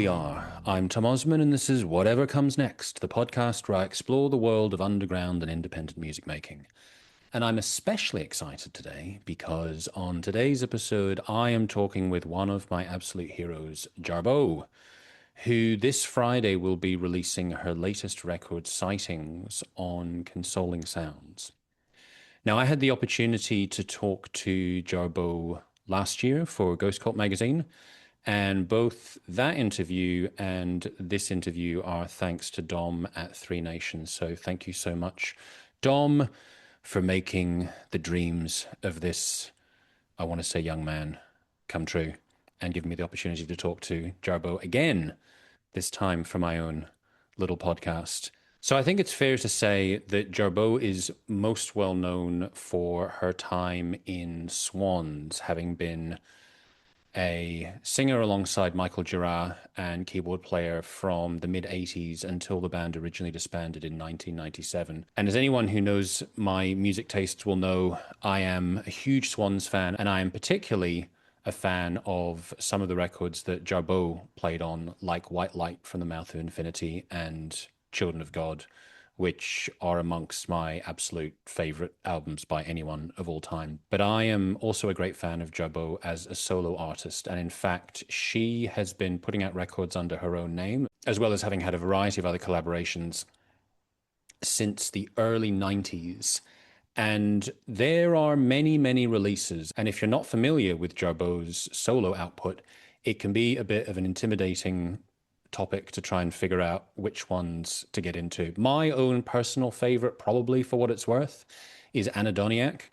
we are. I'm Tom Osman, and this is Whatever Comes Next, the podcast where I explore the world of underground and independent music making. And I'm especially excited today because on today's episode, I am talking with one of my absolute heroes, Jarboe, who this Friday will be releasing her latest record, Sightings, on Consoling Sounds. Now, I had the opportunity to talk to Jarboe last year for Ghost Cult magazine, and both that interview and this interview are thanks to Dom at Three Nations. So thank you so much, Dom, for making the dreams of this, I want to say, young man come true and giving me the opportunity to talk to Jarboe again, this time for my own little podcast. So I think it's fair to say that Jarboe is most well known for her time in Swans, having been a singer alongside Michael Girard and keyboard player from the mid-80s until the band originally disbanded in 1997. And as anyone who knows my music tastes will know, I am a huge Swans fan, and I am particularly a fan of some of the records that Jarboe played on, like White Light from the Mouth of Infinity and Children of God, which are amongst my absolute favorite albums by anyone of all time. But I am also a great fan of Jarboe as a solo artist. And in fact, she has been putting out records under her own name, as well as having had a variety of other collaborations since the early 90s. And there are many, many releases. And if you're not familiar with Jarboe's solo output, it can be a bit of an intimidating topic to try and figure out which ones to get into. My own personal favorite, probably for what it's worth, is Anadoniac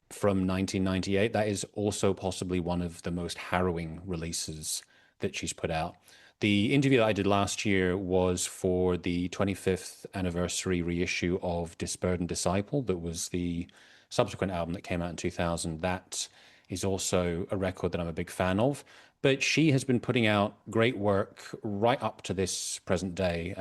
from 1998. That is also possibly one of the most harrowing releases that she's put out. The interview that I did last year was for the 25th anniversary reissue of Disburdened Disciple. That was the subsequent album that came out in 2000. That is also a record that I'm a big fan of. But she has been putting out great work right up to this present day.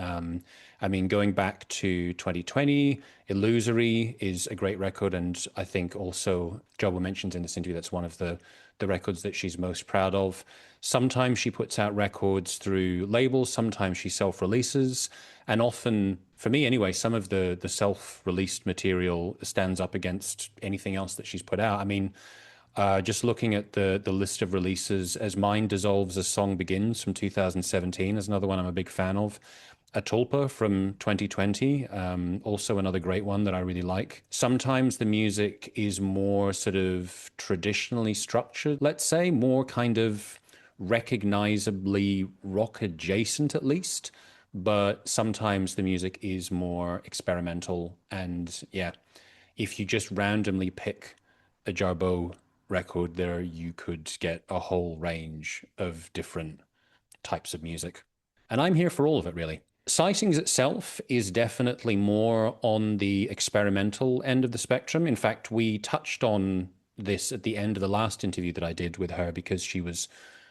I mean, going back to 2020, Illusory is a great record. And I think also, Jarboe mentions in this interview, that's one of the records that she's most proud of. Sometimes she puts out records through labels, sometimes she self-releases. And often, for me anyway, some of the self-released material stands up against anything else that she's put out. I mean, just looking at the list of releases, As Mind Dissolves, A Song Begins from 2017 is another one I'm a big fan of. Atulpa from 2020, also another great one that I really like. Sometimes the music is more sort of traditionally structured, let's say, more kind of recognizably rock adjacent at least, but sometimes the music is more experimental. And yeah, if you just randomly pick a Jarboe record there, you could get a whole range of different types of music. And I'm here for all of it, really. Sightings itself is definitely more on the experimental end of the spectrum. In fact, we touched on this at the end of the last interview that I did with her because she was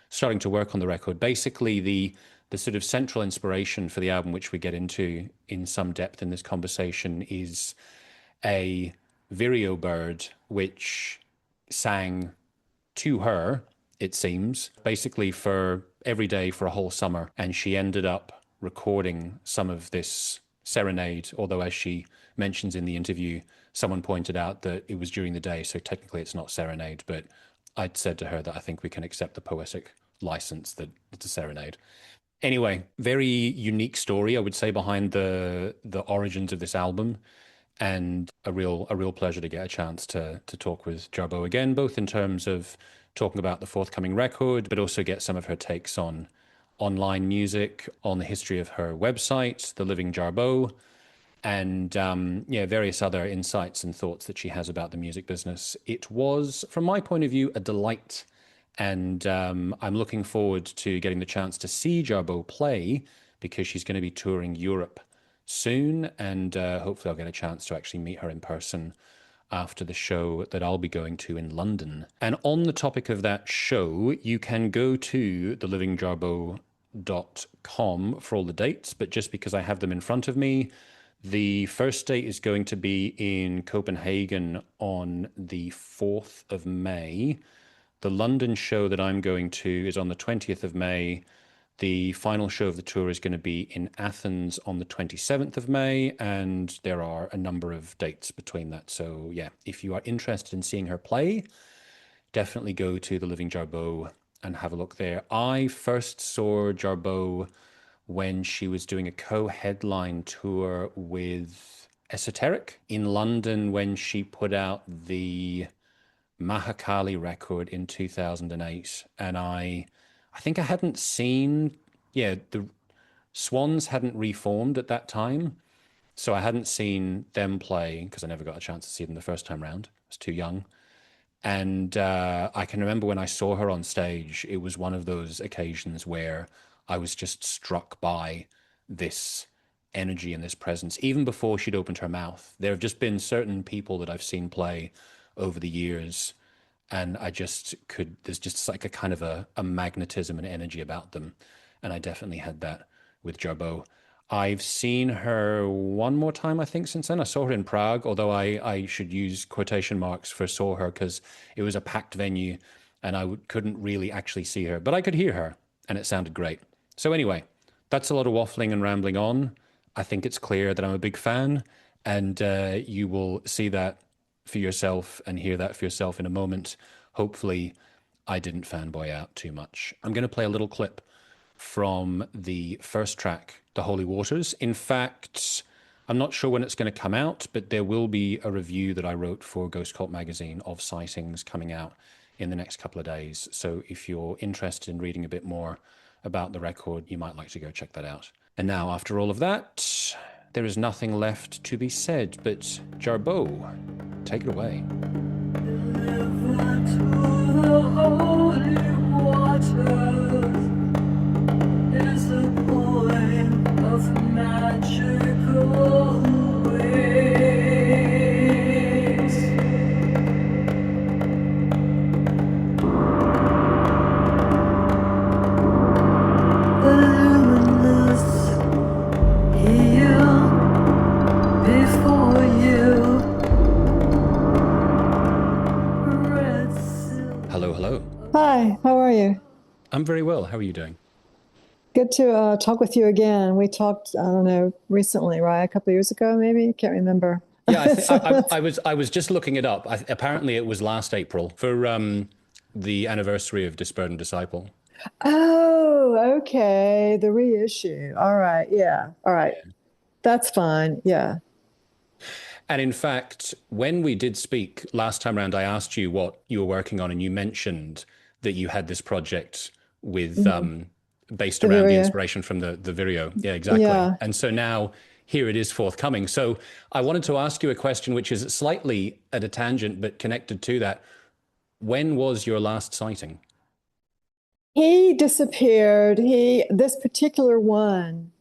starting to work on the record. Basically, the sort of central inspiration for the album, which we get into in some depth in this conversation, is a vireo bird which sang to her, it seems, basically for every day for a whole summer. And she ended up recording some of this serenade, although as she mentions in the interview, someone pointed out that it was during the day, so technically it's not serenade, but I'd said to her that I think we can accept the poetic license that it's a serenade. Anyway, very unique story, I would say, behind the origins of this album, and a real pleasure to get a chance to talk with Jarboe again, both in terms of talking about the forthcoming record, but also get some of her takes on online music, on the history of her website, the Living Jarboe, and various other insights and thoughts that she has about the music business. It was, from my point of view, a delight. And I'm looking forward to getting the chance to see Jarboe play because she's going to be touring Europe soon. And hopefully I'll get a chance to actually meet her in person after the show that I'll be going to in London. And on the topic of that show, you can go to thelivingjarboe.com for all the dates. But just because I have them in front of me, the first date is going to be in Copenhagen on the 4th of May. The London show that I'm going to is on the 20th of May. The final show of the tour is going to be in Athens on the 27th of May, and there are a number of dates between that. So, yeah, if you are interested in seeing her play, definitely go to the Living Jarboe and have a look there. I first saw Jarboe when she was doing a co-headline tour with Esoteric in London when she put out the Mahakali record in 2008. And I think I hadn't seen, yeah, the Swans hadn't reformed at that time. So I hadn't seen them play because I never got a chance to see them the first time round. I was too young. And I can remember when I saw her on stage, it was one of those occasions where I was just struck by this energy and this presence. Even before she'd opened her mouth, there have just been certain people that I've seen play over the years, and I just could, there's just like a kind of a magnetism and energy about them. And I definitely had that with Jarboe. I've seen her one more time, I think, since then. I saw her in Prague, although I should use quotation marks for saw her because it was a packed venue and I couldn't really actually see her, but I could hear her and it sounded great. So, anyway, that's a lot of waffling and rambling on. I think it's clear that I'm a big fan, and you will see that for yourself and hear that for yourself in a moment. Hopefully, I didn't fanboy out too much. I'm going to play a little clip from the first track, The Holy Waters. In fact, I'm not sure when it's going to come out, but there will be a review that I wrote for Ghost Cult magazine of Sightings coming out in the next couple of days. So if you're interested in reading a bit more about the record, you might like to go check that out. And now, after all of that, there is nothing left to be said, but Jarboe, take it away. Deliver to the holy waters is a poem of magical ways. The luminous here before you. Hello, hello. Hi, how are you? I'm very well. How are you doing? Good to talk with you again. We talked, I don't know, recently, right? A couple of years ago, maybe? I can't remember. Yeah, I was just looking it up. Apparently, it was last April for the anniversary of Disburdened Disciple. Oh, okay. The reissue. All right. Yeah. All right. That's fine. Yeah. And in fact, when we did speak last time around, I asked you what you were working on, and you mentioned that you had this project with Mhm. based The around the Viria. inspiration from the video. Yeah, exactly. Yeah. And so now here it is forthcoming. So I wanted to ask you a question, which is slightly at a tangent, but connected to that. When was your last sighting? He disappeared. This particular one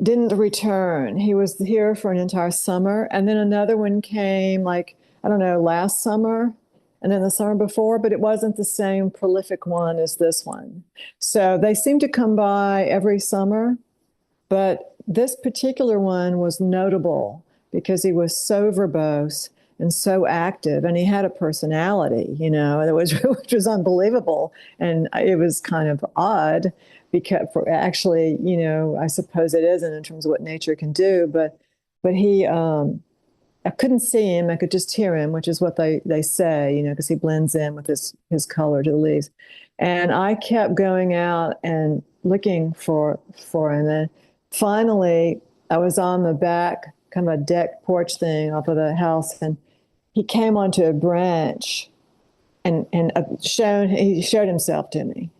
didn't return. He was here for an entire summer. And then another one came, like, I don't know, last summer and then the summer before, but it wasn't the same prolific one as this one. So they seem to come by every summer. But this particular one was notable because he was so verbose and so active, and he had a personality, that was which was unbelievable, and it was kind of odd because for actually, I suppose it isn't in terms of what nature can do, but he I couldn't see him. I could just hear him, which is what they say, because he blends in with his color to the leaves. And I kept going out and looking for him. And finally, I was on the back, kind of a deck porch thing off of the house, and he came onto a branch and he showed himself to me.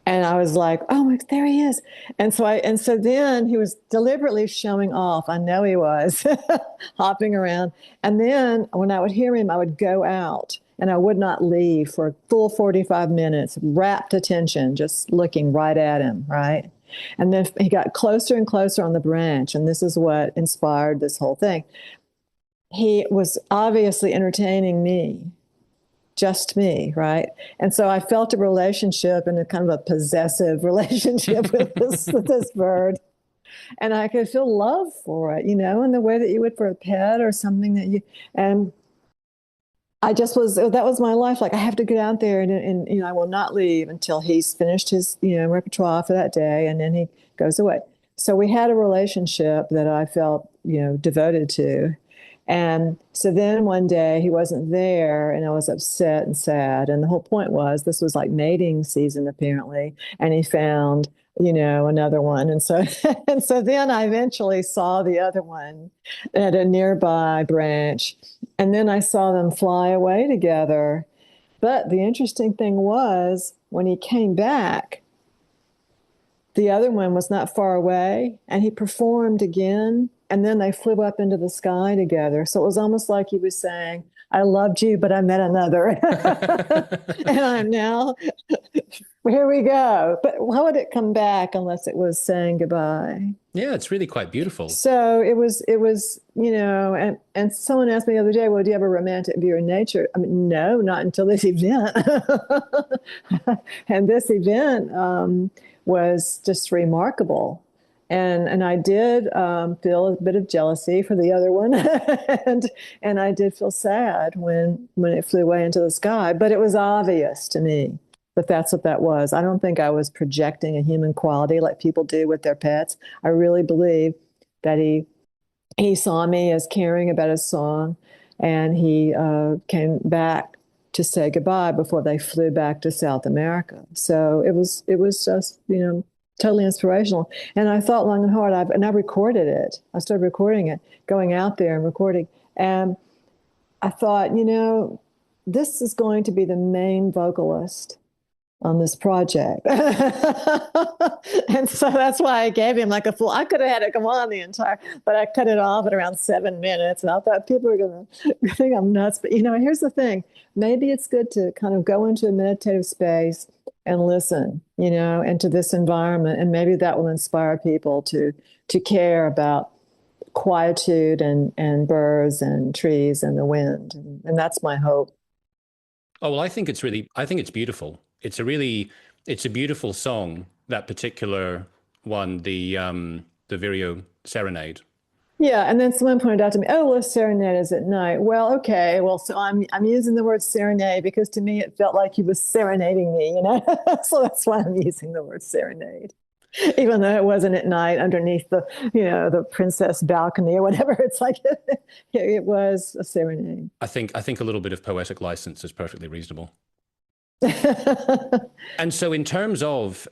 And I was like, oh my, there he is. And so then he was deliberately showing off. I know he was hopping around. And then when I would hear him, I would go out and I would not leave for a full 45 minutes, rapt attention, just looking right at him, right? And then he got closer and closer on the branch. And this is what inspired this whole thing. He was obviously entertaining me, just me, right? And so I felt a relationship and a kind of a possessive relationship with this bird. And I could feel love for it, in the way that you would for a pet or something and I just was, that was my life. Like, I have to get out there and, I will not leave until he's finished his, repertoire for that day. And then he goes away. So we had a relationship that I felt, devoted to. And so then one day he wasn't there and I was upset and sad. And the whole point was this was like mating season, apparently. And he found, another one. And so, and so then I eventually saw the other one at a nearby branch. And then I saw them fly away together. But the interesting thing was when he came back, the other one was not far away and he performed again. And then they flew up into the sky together. So it was almost like he was saying, I loved you, but I met another. And I'm now, here we go. But how would it come back unless it was saying goodbye? Yeah, it's really quite beautiful. So it was, and someone asked me the other day, well, do you have a romantic view of nature? I mean, no, not until this event. And this event was just remarkable. And I did feel a bit of jealousy for the other one, and I did feel sad when it flew away into the sky. But it was obvious to me that that's what that was. I don't think I was projecting a human quality like people do with their pets. I really believe that he saw me as caring about his song, and he came back to say goodbye before they flew back to South America. So it was just totally inspirational. And I thought long and hard. I recorded it. I started recording it, going out there and recording. And I thought, this is going to be the main vocalist on this project. And so that's why I gave him like a full, I could have had it come on the entire, but I cut it off at around 7 minutes. And I thought people are going to think I'm nuts. But, here's the thing. Maybe it's good to kind of go into a meditative space and listen, and to this environment. And maybe that will inspire people to care about quietude and birds and trees and the wind. And that's my hope. Oh, well, I think it's beautiful. It's a beautiful song, that particular one, the Vireo Serenade. Yeah, and then someone pointed out to me, "Oh, well, serenade is at night." Well, okay, well, so I'm using the word serenade because to me it felt like he was serenading me, So that's why I'm using the word serenade, even though it wasn't at night underneath the princess balcony or whatever. It's like it was a serenade. I think a little bit of poetic license is perfectly reasonable. And so, in terms of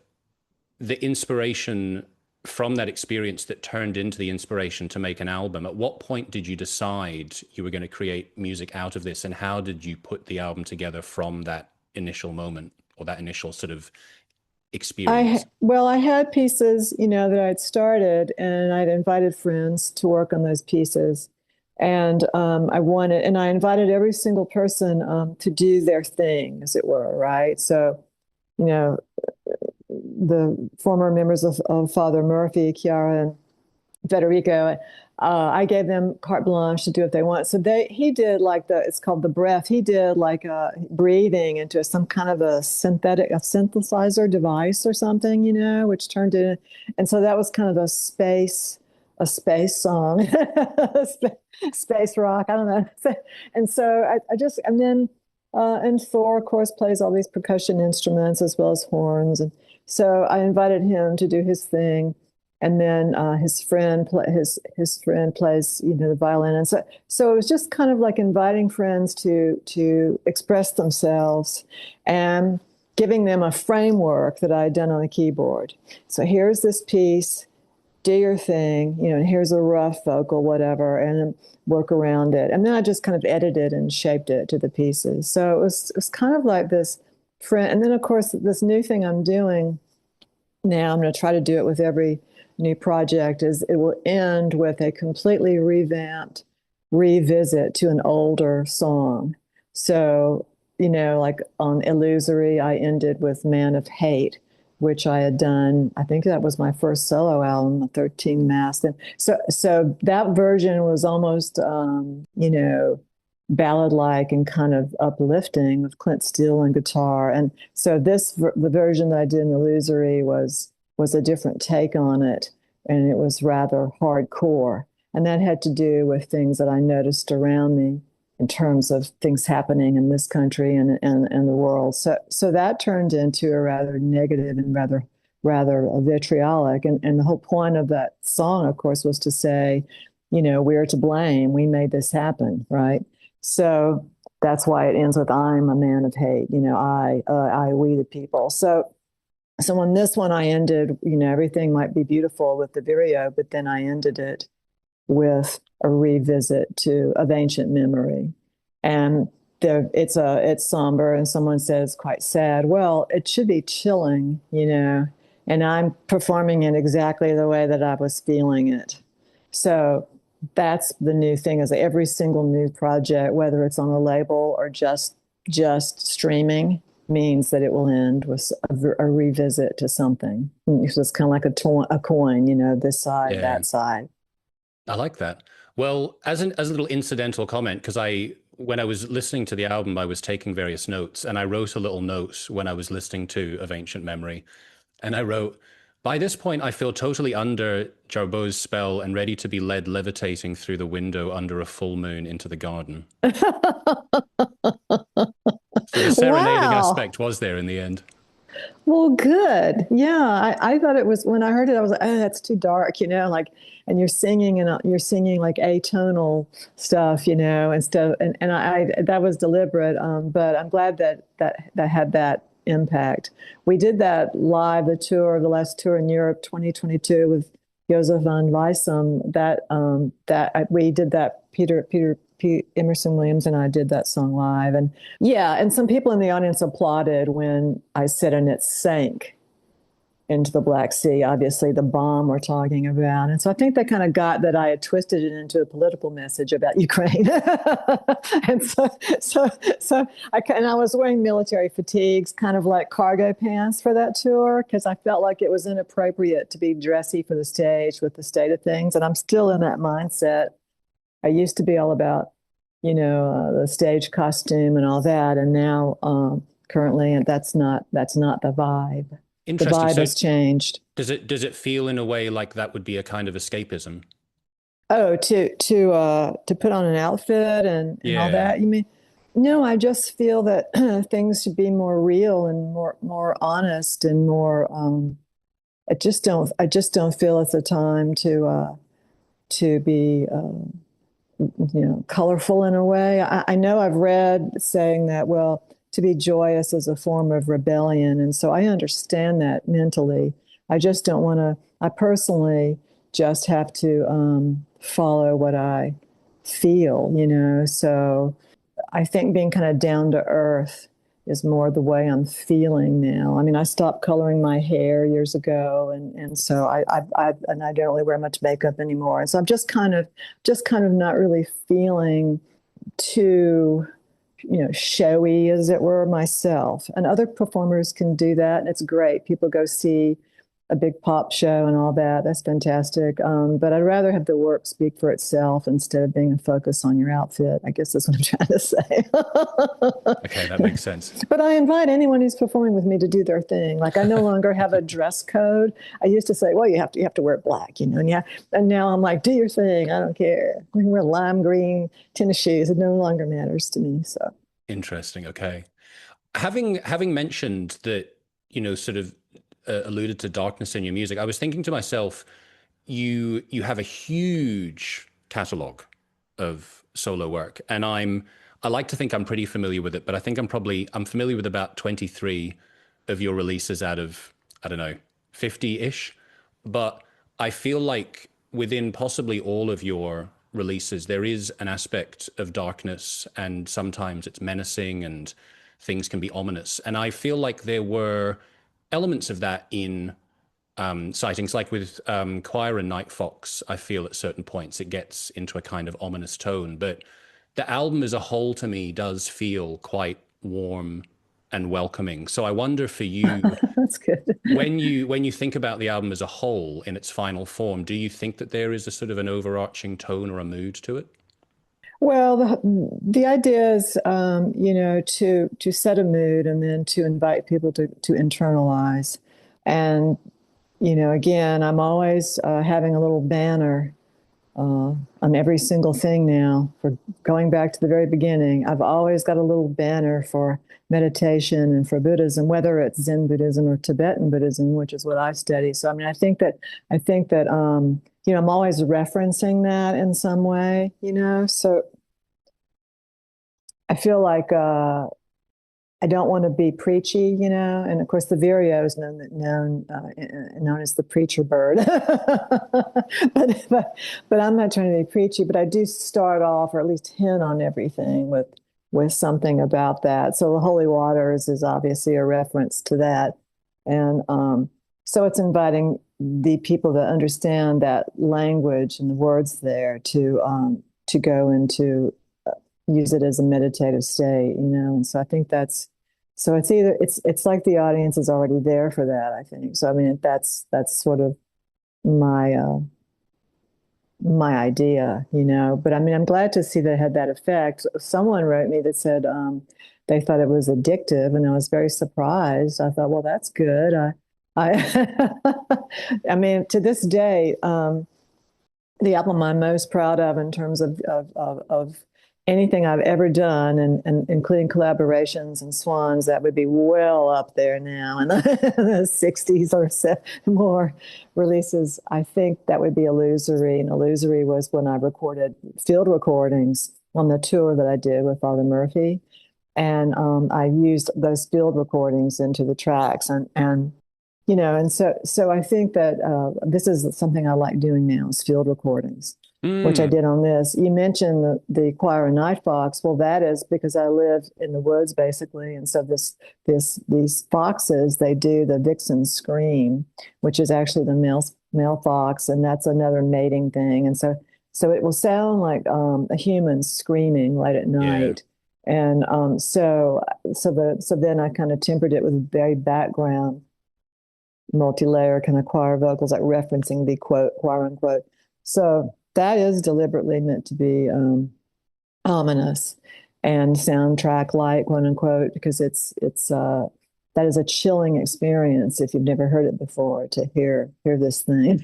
the inspiration from that experience that turned into the inspiration to make an album, at what point did you decide you were going to create music out of this, and how did you put the album together from that initial moment or that initial sort of experience? I had pieces, that I'd started, and I'd invited friends to work on those pieces. And I invited every single person to do their thing, as it were, right? So, the former members of Father Murphy, Chiara, and Federico, I gave them carte blanche to do what they want. So he did like it's called the breath. He did like breathing into some kind of a synthesizer device or something, which turned in. And so that was kind of a space song, space rock. I don't know. And so and Thor, of course, plays all these percussion instruments as well as horns. And so I invited him to do his thing. And then his friend plays, the violin, and so it was just kind of like inviting friends to express themselves, and giving them a framework that I had done on the keyboard. So here's this piece, do your thing, and here's a rough vocal, whatever, and work around it. And then I just kind of edited and shaped it to the pieces. So it was kind of like this friend. And then of course this new thing I'm doing now, I'm going to try to do it with every new project, is it will end with a completely revamped revisit to an older song. So, like on Illusory, I ended with Man of Hate, which I had done. I think that was my first solo album, 13 Masks. And so that version was almost, ballad-like and kind of uplifting with Clint Steele and guitar. And so the version that I did in Illusory was a different take on it, and it was rather hardcore. And that had to do with things that I noticed around me in terms of things happening in this country and the world. So that turned into a rather negative and rather vitriolic. And the whole point of that song, of course, was to say, we're to blame. We made this happen, right? So that's why it ends with "I'm a man of hate." We the people. So on this one, I ended. Everything might be beautiful with the video, but then I ended it with a revisit of ancient memory, and it's somber, and someone says quite sad. Well, it should be chilling, and I'm performing it exactly the way that I was feeling it. So that's the new thing, is every single new project, whether it's on a label or just streaming, means that it will end with a revisit to something. It's just kind of like a coin, this side, Yeah. that side. I like that. Well, as a little incidental comment, because when I was listening to the album, I was taking various notes, and I wrote a little note when I was listening to Of Ancient Memory, and I wrote, "By this point, I feel totally under Jarboe's spell and ready to be led levitating through the window under a full moon into the garden." So the serenading Wow. aspect was there in the end. Well, good. Yeah, I thought it was, when I heard it, I was like, oh, that's too dark, and you're singing like atonal stuff, and stuff, and I that was deliberate. But I'm glad that had that impact. We did that live, the last tour in Europe, 2022, with Jozef van Weissem. We did that. Emerson Williams and I did that song live, and yeah, and some people in the audience applauded when I said, "And it sank into the Black Sea," obviously the bomb we're talking about. And so I think they kind of got that I had twisted it into a political message about Ukraine. And I was wearing military fatigues, kind of like cargo pants for that tour, because I felt like it was inappropriate to be dressy for the stage with the state of things. And I'm still in that mindset. I used to be all about, the stage costume and all that, and now currently, and that's not the vibe. The Interesting. vibe So has changed. does it feel in a way like that would be a kind of escapism? Oh, to put on an outfit and all Yeah. that. You mean? No, I just feel that things should be more real and more honest and more. I just don't feel it's a time to be. Colorful in a way. I know I've read saying that, well, to be joyous is a form of rebellion. And so I understand that mentally. I just don't want to, I personally just have to follow what I feel, So I think being kind of down to earth is more the way I'm feeling now. I mean, I stopped coloring my hair years ago, and so I don't really wear much makeup anymore. And so I'm just kind of not really feeling too, showy, as it were, myself. And other performers can do that, and it's great. People go see a big pop show and all that. That's fantastic. But I'd rather have the work speak for itself instead of being a focus on your outfit. I guess that's what I'm trying to say. Okay, that makes sense. But I invite anyone who's performing with me to do their thing. Like, I no longer have a dress code. I used to say, well, you have to wear black, and now I'm like, do your thing. I don't care. We can wear lime green tennis shoes. It no longer matters to me. So Interesting. Okay. Having mentioned that, sort of alluded to darkness in your music, I was thinking to myself, you have a huge catalog of solo work, and I like to think I'm pretty familiar with it, but I think I'm familiar with about 23 of your releases out of, I don't know, 50-ish. But I feel like within possibly all of your releases, there is an aspect of darkness, and sometimes it's menacing and things can be ominous. And I feel like there were elements of that in Sightings, like with Choir and Night Fox. I feel at certain points it gets into a kind of ominous tone, but the album as a whole to me does feel quite warm and welcoming. So I wonder for you, that's good. when you think about the album as a whole in its final form, do you think that there is a sort of an overarching tone or a mood to it? Well, the idea is, to set a mood and then to invite people to internalize. And again, I'm always having a little banner on every single thing now. For going back to the very beginning, I've always got a little banner for meditation and for Buddhism, whether it's Zen Buddhism or Tibetan Buddhism, which is what I study. So I mean, I think that I'm always referencing that in some way. So I feel like I don't want to be preachy, and of course the Vireo is known as the preacher bird. but I'm not trying to be preachy, but I do start off or at least hint on everything with something about that. So the holy waters is obviously a reference to that. And so it's inviting the people that understand that language and the words there to go into use it as a meditative state, and so I think it's like the audience is already there for that, I think. So I mean that's sort of my my idea, but I mean I'm glad to see that it had that effect. Someone wrote me that said they thought it was addictive, and I was very surprised. I thought, well, that's good. I I mean, to this day, the album I'm most proud of in terms of anything I've ever done, and including collaborations and Swans, that would be well up there now in the 60s or more releases. I think that would be Illusory. And Illusory was when I recorded field recordings on the tour that I did with Father Murphy. And I used those field recordings into the tracks. And so I think that this is something I like doing now is field recordings, which I did on this. You mentioned the choir and night fox. Well, that is because I live in the woods basically, and so these foxes, they do the vixen scream, which is actually the male fox, and that's another mating thing. And so it will sound like a human screaming late at night. And so then I kind of tempered it with very background multi-layer kind of choir vocals, like referencing the quote, choir unquote. So that is deliberately meant to be ominous and soundtrack-like, quote unquote, because that is a chilling experience if you've never heard it before to hear this thing.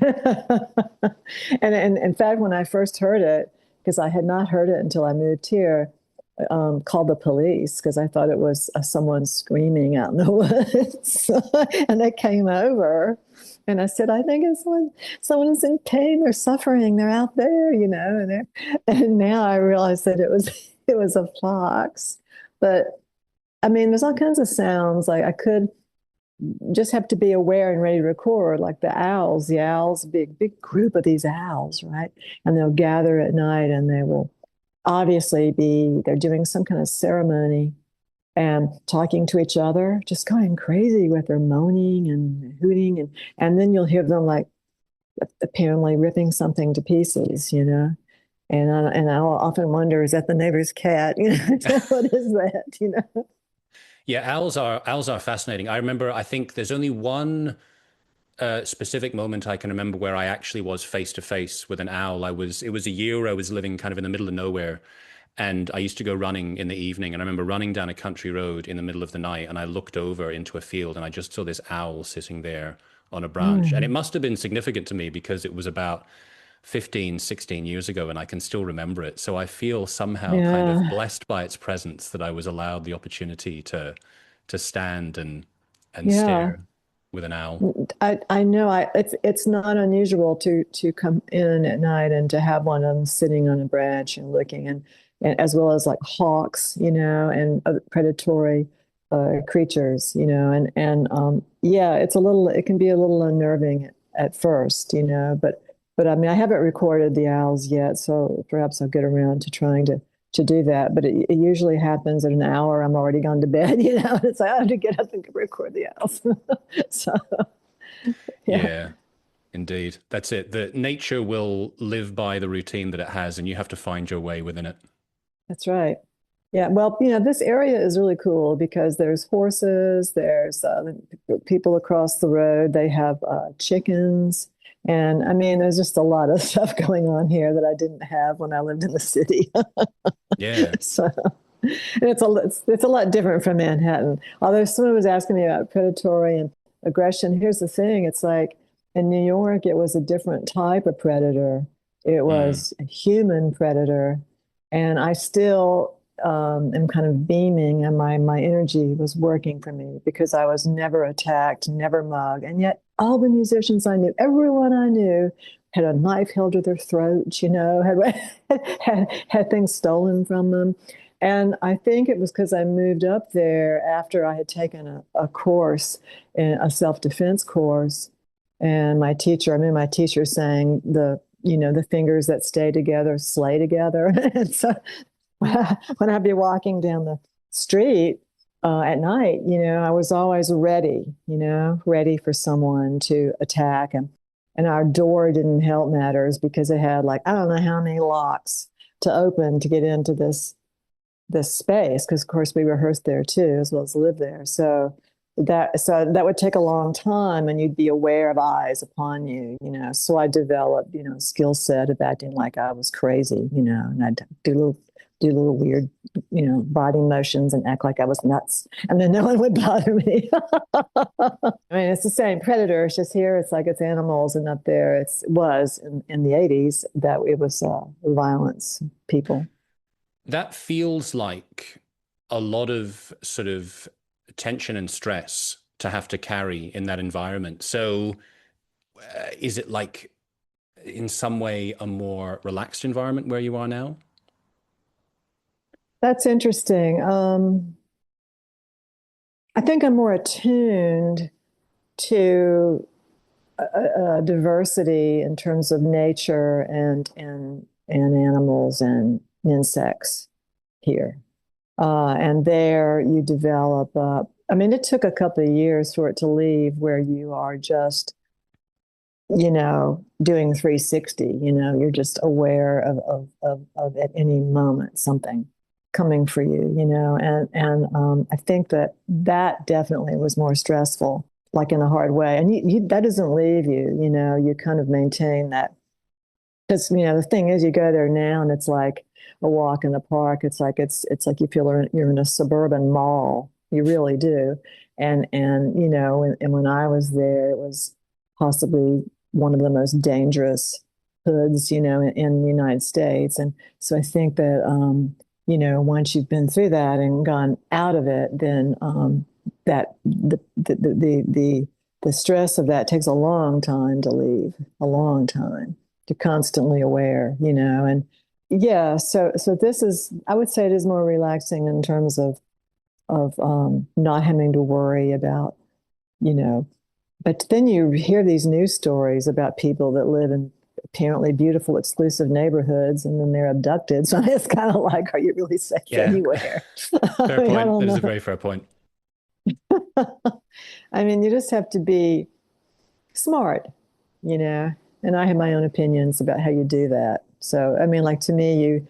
and in fact, when I first heard it, because I had not heard it until I moved here, called the police because I thought it was someone screaming out in the woods. And they came over, and I said, I think it's someone's in pain or suffering. They're out there, and now I realize that it was a fox. But I mean, there's all kinds of sounds. Like I could just have to be aware and ready to record, like the owls, big group of these owls, right? And they'll gather at night, and they will obviously they're doing some kind of ceremony and talking to each other, just going crazy with their moaning and hooting, and then you'll hear them like apparently ripping something to pieces, and I'll often wonder, is that the neighbor's cat? What is that? Yeah, owls are fascinating. I think there's only one specific moment I can remember where I actually was face to face with an owl. It was a year I was living kind of in the middle of nowhere, and I used to go running in the evening. And I remember running down a country road in the middle of the night, and I looked over into a field, and I just saw this owl sitting there on a branch. And it must have been significant to me because it was about 15, 16 years ago, and I can still remember it. So I feel somehow kind of Yeah. blessed by its presence that I was allowed the opportunity to stand and Yeah. stare with an owl. I know it's not unusual to come in at night and to have one of them sitting on a branch and looking, and as well as like hawks, and other predatory creatures, and yeah, it can be a little unnerving at first, but I mean I haven't recorded the owls yet, so perhaps I'll get around to trying to do that. But it usually happens at an hour I'm already gone to bed, and it's like I have to get up and record the owls. So yeah, Yeah, indeed. That's it. The nature will live by the routine that it has, and you have to find your way within it. that's right. Yeah, well, this area is really cool because there's horses, there's people across the road, they have chickens, and I mean, there's just a lot of stuff going on here that I didn't have when I lived in the city. Yeah. So, and it's a lot different from Manhattan. Although someone was asking me about predatory and aggression, here's the thing: it's like in New York, it was a different type of predator. It Mm, was a human predator. And I still am kind of beaming, and my energy was working for me because I was never attacked, never mugged. And yet, all the musicians I knew, everyone I knew, had a knife held to their throat, had things stolen from them. And I think it was because I moved up there after I had taken a course, a self-defense course. And my teacher, I remember my teacher saying the fingers that stay together slay together. And so when I'd be walking down the street at night, I was always ready, ready for someone to attack. And our door didn't help matters because it had like, I don't know how many locks to open to get into this space, because of course we rehearsed there too, as well as live there. So that would take a long time, and you'd be aware of eyes upon you, So I developed, a skill set of acting like I was crazy, and I'd do little weird, body motions and act like I was nuts, and then no one would bother me. I mean, it's the same predator. It's just here, it's like it's animals, and up there, it was in the '80s that it was violence, people. that feels like a lot of sort of tension and stress to have to carry in that environment. So, is it like in some way a more relaxed environment where you are now? That's interesting. I think I'm more attuned to diversity in terms of nature and animals and insects here. And there you develop. I mean, it took a couple of years for it to leave where you are just, doing 360. You're just aware of at any moment something coming for you. And I think that definitely was more stressful, like in a hard way. And that doesn't leave you. You kind of maintain that, because the thing is, you go there now and it's like a walk in the park. It's like you feel you're in a suburban mall. You really do. And when I was there, it was possibly one of the most dangerous hoods, in the United States. And so I think that once you've been through that and gone out of it, then that the stress of that takes a long time to leave, a long time. You're constantly aware, and yeah. So this is, I would say, it is more relaxing in terms of not having to worry about, you know. But then you hear these news stories about people that live in apparently beautiful, exclusive neighborhoods, and then they're abducted. So it's kind of like, are you really safe Yeah, anywhere? I fair mean, I point. don't That is a know. very fair point. I mean, you just have to be smart, you know. And I have my own opinions about how you do that. So, I mean, like to me,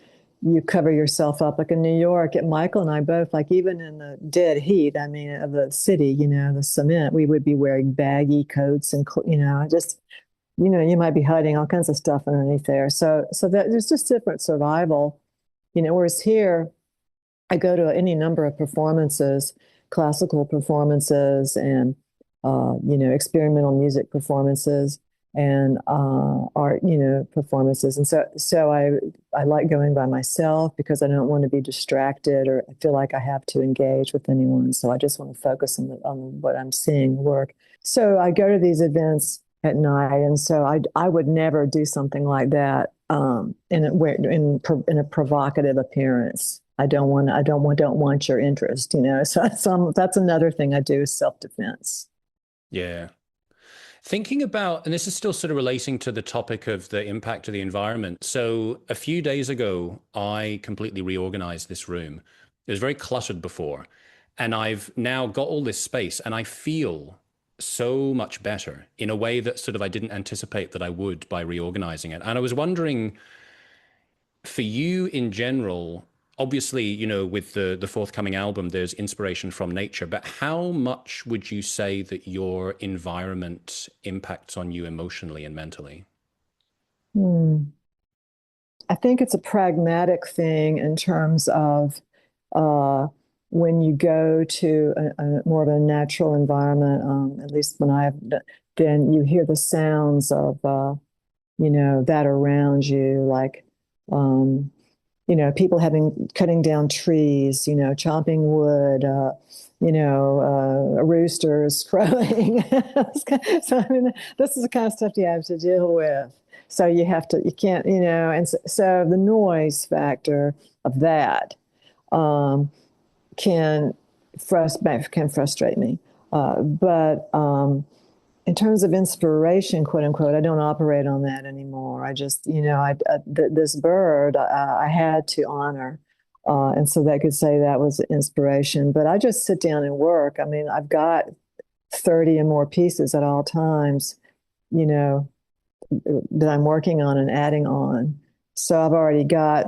you cover yourself up. Like in New York, at Michael and I both, like even in the dead heat, I mean, of the city, the cement, we would be wearing baggy coats and just you might be hiding all kinds of stuff underneath there. So that there's just different survival, Whereas here, I go to any number of performances, classical performances, and experimental music performances, and art, performances. And so I like going by myself because I don't want to be distracted or I feel like I have to engage with anyone. So I just want to focus on what I'm seeing work. So I go to these events at night, and so I would never do something like that in a provocative appearance. I don't want your interest, So that's another thing I do is self-defense. Yeah. Thinking about, and this is still sort of relating to the topic of the impact of the environment. So a few days ago, I completely reorganized this room. It was very cluttered before, and I've now got all this space, and I feel so much better in a way that sort of I didn't anticipate that I would by reorganizing it. And I was wondering, for you in general, obviously, with the forthcoming album, there's inspiration from nature, but how much would you say that your environment impacts on you emotionally and mentally? Hmm. I think it's a pragmatic thing in terms of uh, when you go to a more of a natural environment, at least when then you hear the sounds of that around you, like, people cutting down trees, chopping wood, roosters crowing. So, I mean, this is the kind of stuff you have to deal with. So you can't, and so the noise factor of that um, can frustrate me. But in terms of inspiration, quote unquote, I don't operate on that anymore. I just, this bird I had to honor. And so that could say that was inspiration. But I just sit down and work. I mean, I've got 30 and more pieces at all times, you know, that I'm working on and adding on. So I've already got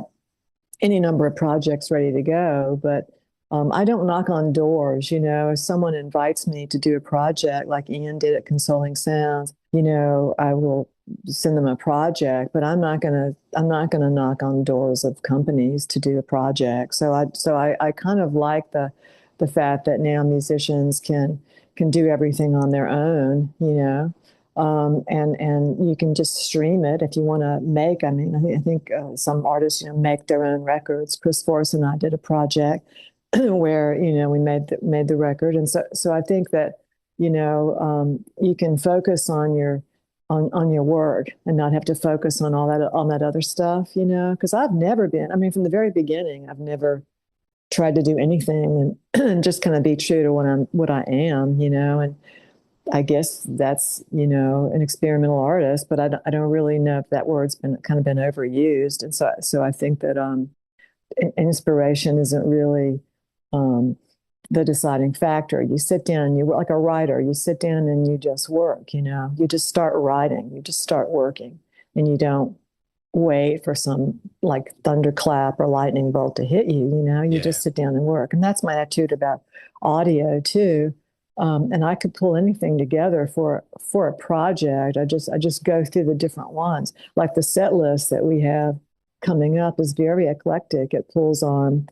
any number of projects ready to go, but I don't knock on doors. If someone invites me to do a project like Ian did at Consoling Sounds, I will send them a project, but I'm not gonna knock on doors of companies to do a project. So I kind of like the fact that now musicians can do everything on their own, and you can just stream it if you want to make. I mean, I think some artists, make their own records. Chris Force and I did a project where we made the record, and so I think that you can focus on your work and not have to focus on that other stuff, because I've never been. I mean, from the very beginning, I've never tried to do anything and just kind of be true to what I am, and I guess that's, an experimental artist, but I don't really know if that word's been overused. And so I think that inspiration isn't really um, the deciding factor. You sit down and you work like a writer, you sit down and you just work, you just start writing, you just start working, and you don't wait for some like thunderclap or lightning bolt to hit you, you just sit down and work. And that's my attitude about audio too. And I could pull anything together for a project. I just go through the different ones. Like the set list that we have coming up is very eclectic. It pulls on,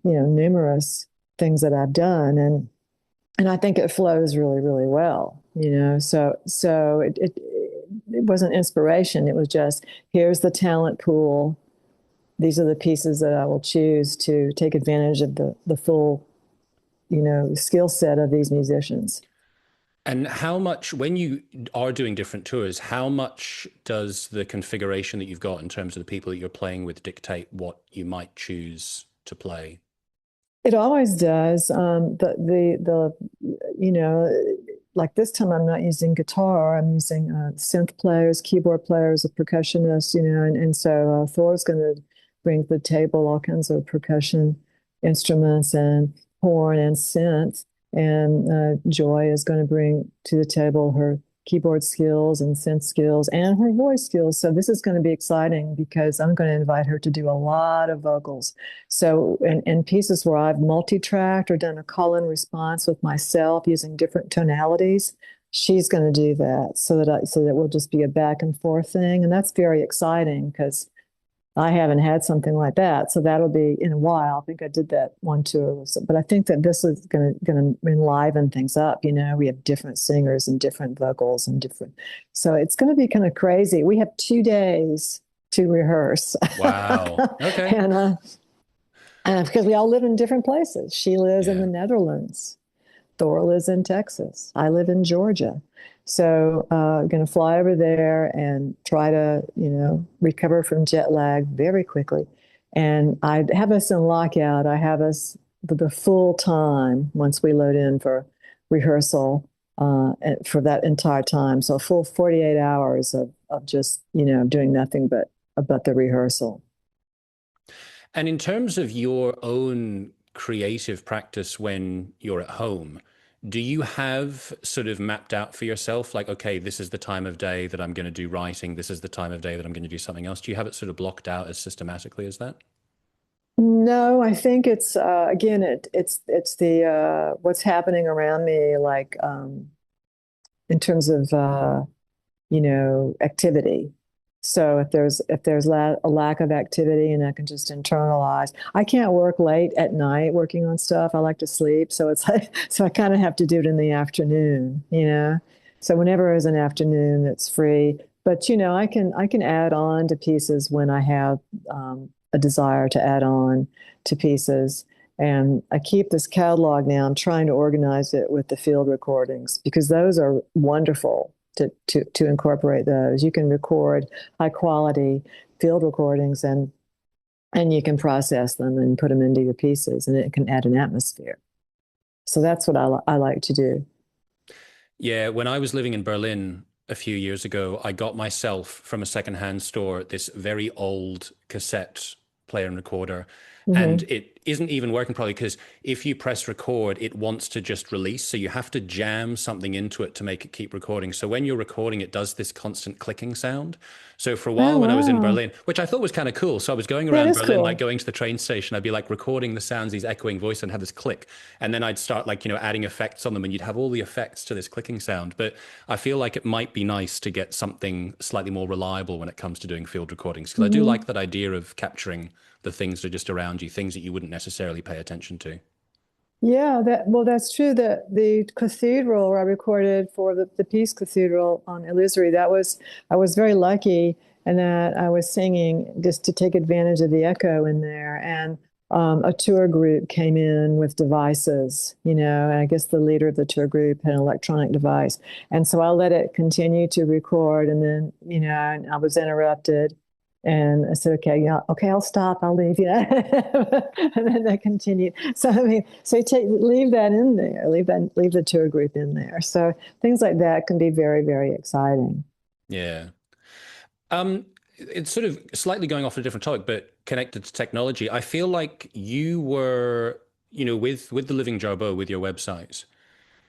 numerous things that I've done, and I think it flows really, really well. So it wasn't inspiration. It was just, here's the talent pool. These are the pieces that I will choose to take advantage of the full skill set of these musicians. And how much, when you are doing different tours, how much does the configuration that you've got in terms of the people that you're playing with dictate what you might choose to play? It always does. Like this time I'm not using guitar. I'm using synth players, keyboard players, a percussionist, and so Thor's going to bring to the table all kinds of percussion instruments and horn and synth. And Joy is going to bring to the table her keyboard skills and synth skills and her voice skills. So this is going to be exciting because I'm going to invite her to do a lot of vocals. So in pieces where I've multi-tracked or done a call-in response with myself using different tonalities, she's going to do that so that we'll just be a back and forth thing. And that's very exciting because I haven't had something like that. So that'll be in a while. I think I did that one tour. But I think that this is going to enliven things up. We have different singers and different vocals and different. So it's going to be kind of crazy. We have 2 days to rehearse. Wow. Okay. And because we all live in different places. She lives in the Netherlands. Thor lives in Texas. I live in Georgia. So going to fly over there and try to, recover from jet lag very quickly. And I have us in lockout. I have us the full time once we load in for rehearsal for that entire time. So a full 48 hours of just, doing nothing but the rehearsal. And in terms of your own creative practice when you're at home, do you have sort of mapped out for yourself, like, okay, this is the time of day that I'm going to do writing, this is the time of day that I'm going to do something else? Do you have it sort of blocked out as systematically as that? No, I think it's again, it's the what's happening around me, like in terms of activity. So if there's a lack of activity, and I can just internalize. I can't work late at night working on stuff. I like to sleep, so it's like so I kind of have to do it in the afternoon. So whenever there's an afternoon that's free, but I can add on to pieces when I have a desire to add on to pieces. And I keep this catalog now. I'm trying to organize it with the field recordings because those are wonderful to incorporate those. You can record high quality field recordings and you can process them and put them into your pieces, and it can add an atmosphere. So that's what I like to do. Yeah, when I was living in Berlin a few years ago, I got myself from a secondhand store this very old cassette player and recorder. And Hmm. it isn't even working properly because if you press record, it wants to just release. So you have to jam something into it to make it keep recording. So when you're recording, it does this constant clicking sound. So for a Oh, while when I was in wow. Berlin, which I thought was kind of cool. So I was going Yeah, it around is Berlin, like cool. going to the train station, I'd be like recording the sounds, these echoing voice and have this click. And then I'd start like, adding effects on them and you'd have all the effects to this clicking sound. But I feel like it might be nice to get something slightly more reliable when it comes to doing field recordings. Because I do Hmm. like that idea of capturing the things that are just around you, things that you wouldn't necessarily pay attention to. Yeah, that's true. That the cathedral where I recorded for the Peace Cathedral on Illusory, I was very lucky in that I was singing just to take advantage of the echo in there. And a tour group came in with devices, and I guess the leader of the tour group had an electronic device. And so I let it continue to record, and then, and I was interrupted. And I said, okay, yeah, okay, I'll stop, I'll leave, and then they continued. So I mean, so leave that in there, leave the tour group in there. So things like that can be very, very exciting. Yeah. It's sort of slightly going off a different topic, but connected to technology. I feel like you were, with the Living Jarboe, with your websites,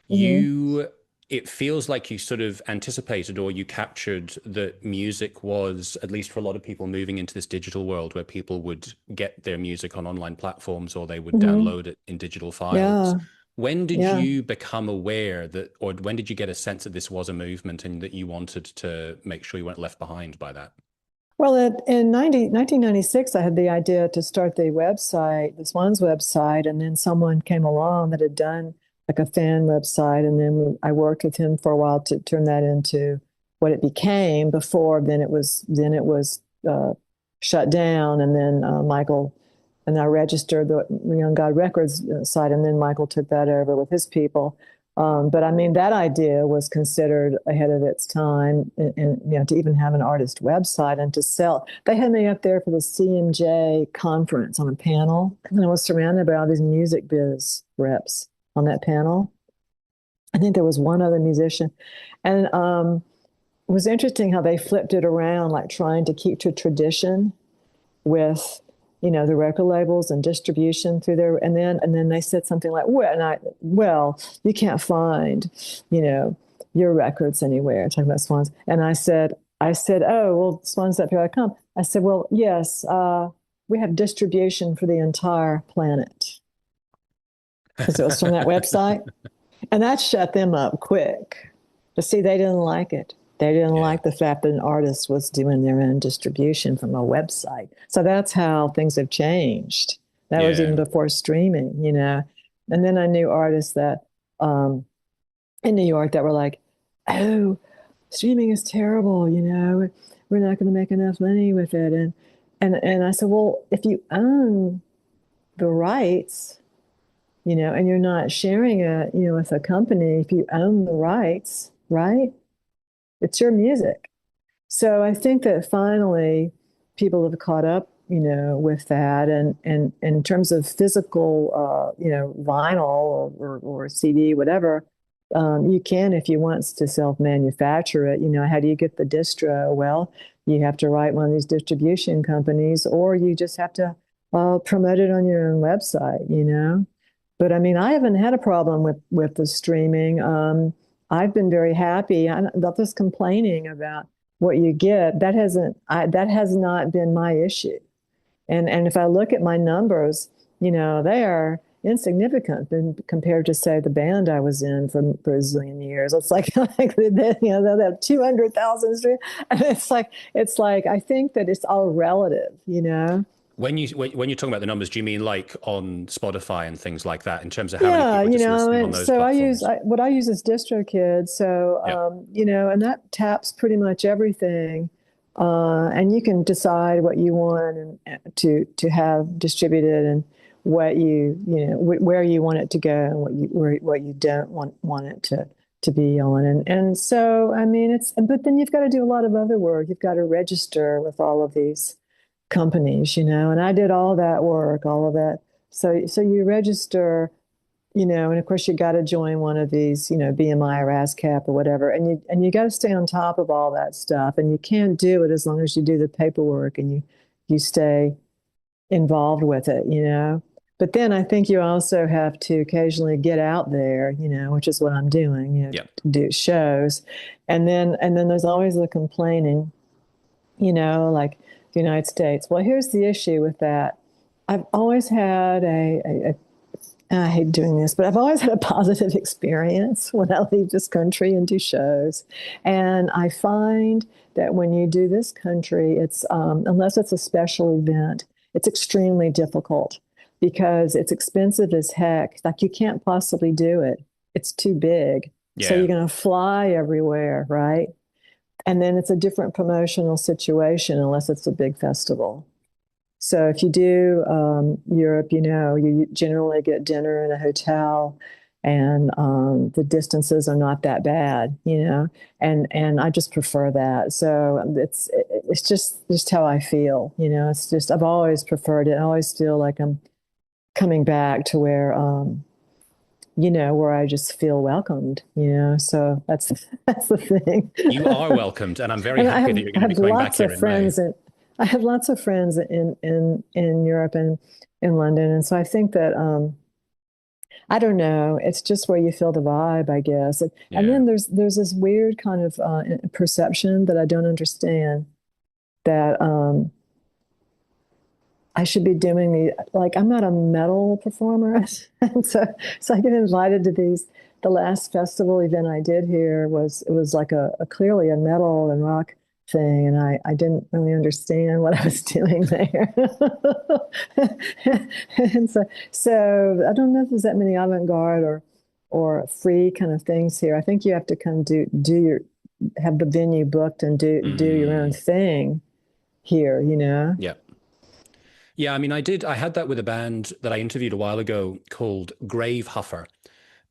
Hmm. you it feels like you sort of anticipated or you captured that music was, at least for a lot of people, moving into this digital world where people would get their music on online platforms or they would Hmm. download it in digital files. Yeah, When did yeah. you become aware that, or when did you get a sense that this was a movement and that you wanted to make sure you weren't left behind by that? Well, in 1996, I had the idea to start the website, the Swans website, and then someone came along that had done like a fan website, and then I worked with him for a while to turn that into what it became. Before then it was shut down, and then Michael and I registered the Young God Records site, and then Michael took that over with his people. But I mean, that idea was considered ahead of its time, and to even have an artist website and to sell. They had me up there for the CMJ conference on a panel, and I was surrounded by all these music biz reps on that panel. I think there was one other musician, and it was interesting how they flipped it around, like trying to keep to tradition with the record labels and distribution through there, and then they said something like, well, you can't find you know your records anywhere, talking about Swans. And I said, oh, well, swans.com. I said, well, yes, we have distribution for the entire planet, because it was from that website. And that shut them up quick. But see, they didn't like it. They didn't Yeah. like the fact that an artist was doing their own distribution from a website. So that's how things have changed. That was even Yeah. before streaming. And then I knew artists that in New York that were like, oh, streaming is terrible. We're not going to make enough money with it. And I said, well, if you own the rights, and you're not sharing it, with a company, if you own the rights, right? It's your music. So I think that finally people have caught up, with that. And in terms of physical, vinyl or CD, whatever, you can, if you want to self-manufacture it. How do you get the distro? Well, you have to write one of these distribution companies, or you just have to promote it on your own website. But I mean, I haven't had a problem with the streaming. I've been very happy. I'm not just complaining about what you get. That has not been my issue. And if I look at my numbers, they are insignificant compared to, say, the band I was in for a zillion years. It's like they'll have 200,000 streams. And it's like I think that it's all relative. When you're talking about the numbers, do you mean like on Spotify and things like that in terms of how many Yeah, people are you just know, listening on and those so platforms? what I use is DistroKid. So, Yeah. you know, and that taps pretty much everything. And you can decide what you want and to have distributed and what you know, where you want it to go and what you don't want it to be on. And so, I mean, but then you've got to do a lot of other work. You've got to register with all of these companies, you know, and I did all that work, all of that. So you register, you know, and of course you got to join one of these, you know, BMI or ASCAP or whatever, and you got to stay on top of all that stuff, and you can't do it as long as you do the paperwork and you stay involved with it, you know. But then I think you also have to occasionally get out there, you know, which is what I'm doing, you know, Yeah. to do shows, and then there's always the complaining, you know, like the United States. Well, here's the issue with that. I've always had I hate doing this, but I've always had a positive experience when I leave this country and do shows. And I find that when you do this country, it's unless it's a special event, it's extremely difficult because it's expensive as heck. Like you can't possibly do it. It's too big. So Yeah. you're going to fly everywhere, right? And then it's a different promotional situation unless it's a big festival. So if you do Europe, you know, you generally get dinner in a hotel, and the distances are not that bad, you know, and I just prefer that. So it's just how I feel, you know. It's just I've always preferred it. I always feel like I'm coming back to where you know, where I just feel welcomed, you know. So that's the thing. You are welcomed, and I'm very And happy that you're I going to be have coming back lots here of in May. friends and I have lots of friends in Europe and in London. And so I think that I don't know, it's just where you feel the vibe, I guess. And Yeah. then there's this weird kind of perception that I don't understand that I should be doing like I'm not a metal performer. And so I get invited to these. The last festival event I did here was like a clearly a metal and rock thing, and I didn't really understand what I was doing there. And so I don't know if there's that many avant-garde or free kind of things here. I think you have to come do your have the venue booked and do your own Mm, thing here, you know? yeah. Yeah, I mean, I had that with a band that I interviewed a while ago called Grave Huffer,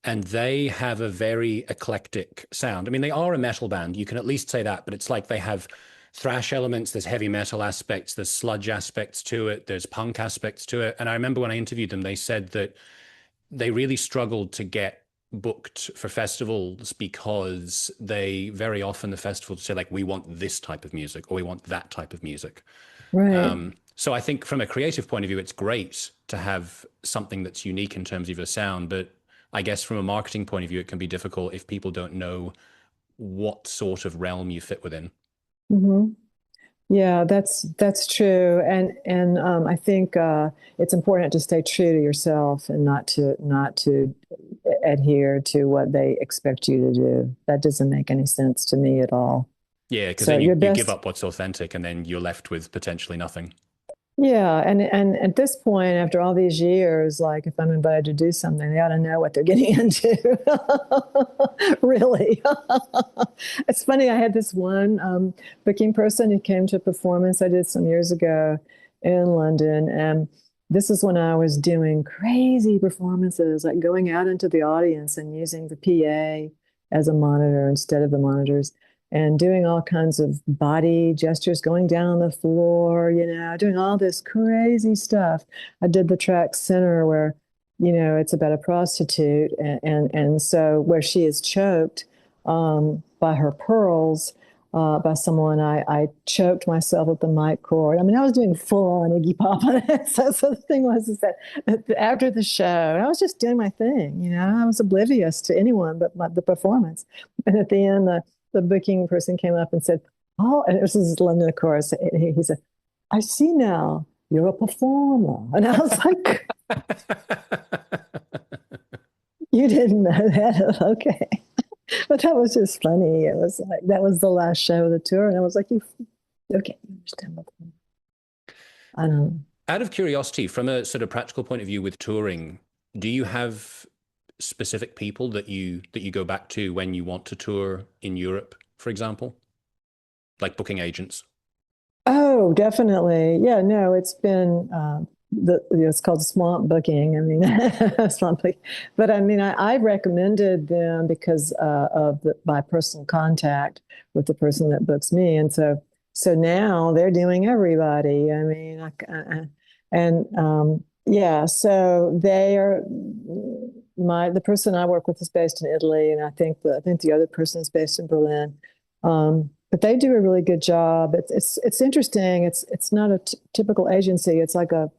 and they have a very eclectic sound. I mean, they are a metal band, you can at least say that, but it's like they have thrash elements, there's heavy metal aspects, there's sludge aspects to it, there's punk aspects to it. And I remember when I interviewed them, they said that they really struggled to get booked for festivals because they very often the festivals say like we want this type of music or we want that type of music. Right. So I think from a creative point of view, it's great to have something that's unique in terms of your sound, but I guess from a marketing point of view, it can be difficult if people don't know what sort of realm you fit within. Hmm. Yeah, that's true, and I think it's important to stay true to yourself and not to adhere to what they expect you to do. That doesn't make any sense to me at all. Yeah, because So then your you give best, up what's authentic and then you're left with potentially nothing. yeah, and at this point, after all these years, like if I'm invited to do something, they ought to know what they're getting into. Really. It's funny, I had this one booking person who came to a performance I did some years ago in London, and this is when I was doing crazy performances, like going out into the audience and using the PA as a monitor instead of the monitors and doing all kinds of body gestures, going down the floor, you know, doing all this crazy stuff. I did the track Center where, you know, it's about a prostitute, and so where she is choked by her pearls. By someone, I choked myself with the mic cord. I mean, I was doing full on Iggy Pop on it. So the thing was, is that after the show, I was just doing my thing. You know, I was oblivious to anyone but the performance. And at the end, the booking person came up and said, "Oh," and this is London, of course. He said, "I see now you're a performer." And I was like, "You didn't know that?" Okay. But that was just funny. It was like, that was the last show of the tour. And I was like, okay, you understand what I don't know. Out of curiosity, from a sort of practical point of view with touring, do you have specific people that you go back to when you want to tour in Europe, for example, like booking agents? Oh, definitely. Yeah, no, it's been it's called swamp booking. I mean, swamp booking. But I mean, I recommended them because of my personal contact with the person that books me, and so now they're doing everybody. I mean, and yeah, so they are the person I work with is based in Italy, and I think the other person is based in Berlin. But they do a really good job. It's interesting. It's not a typical agency. It's like a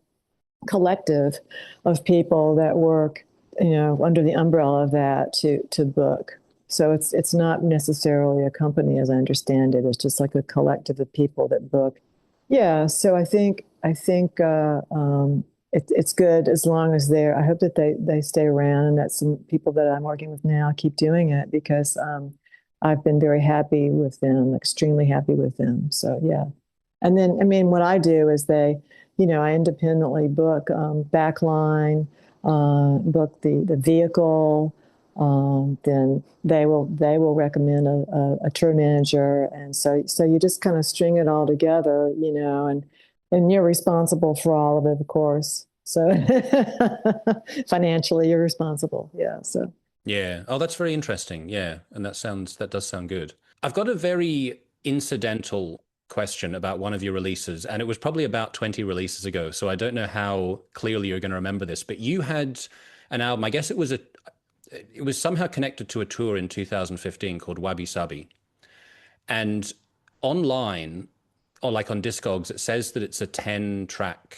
collective of people that work, under the umbrella of that to book. So it's not necessarily a company, as I understand it. It's just like a collective of people that book. Yeah. So I think it's good as long as they're. I hope that they stay around and that some people that I'm working with now keep doing it because I've been very happy with them, extremely happy with them. So yeah. And then, I mean, what I do is I independently book backline, book the vehicle. Then they will recommend a tour manager, and so you just kind of string it all together, and you're responsible for all of it, of course. So financially, you're responsible. Yeah. So. Yeah. Oh, that's very interesting. Yeah. And that does sound good. I've got a very incidental question about one of your releases, and it was probably about 20 releases ago. So I don't know how clearly you're going to remember this, but you had an album, I guess it was somehow connected to a tour in 2015 called Wabi Sabi. And online, or like on Discogs, it says that it's a 10-track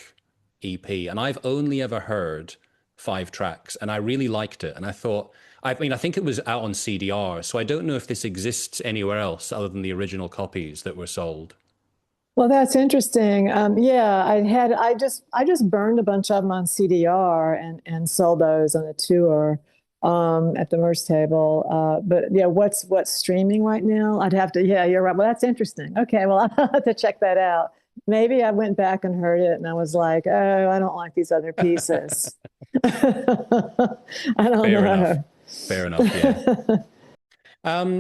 EP. And I've only ever heard 5 tracks, and I really liked it. And I thought, I mean, I think it was out on CDR, so I don't know if this exists anywhere else other than the original copies that were sold. Well, that's interesting. Yeah, I just burned a bunch of them on CDR and sold those on a tour at the merch table. But yeah, what's streaming right now? I'd have to. Yeah, you're right. Well, that's interesting. Okay, well, I'll have to check that out. Maybe I went back and heard it and I was like, oh, I don't like these other pieces. I don't Fair enough. know. Fair enough. Yeah.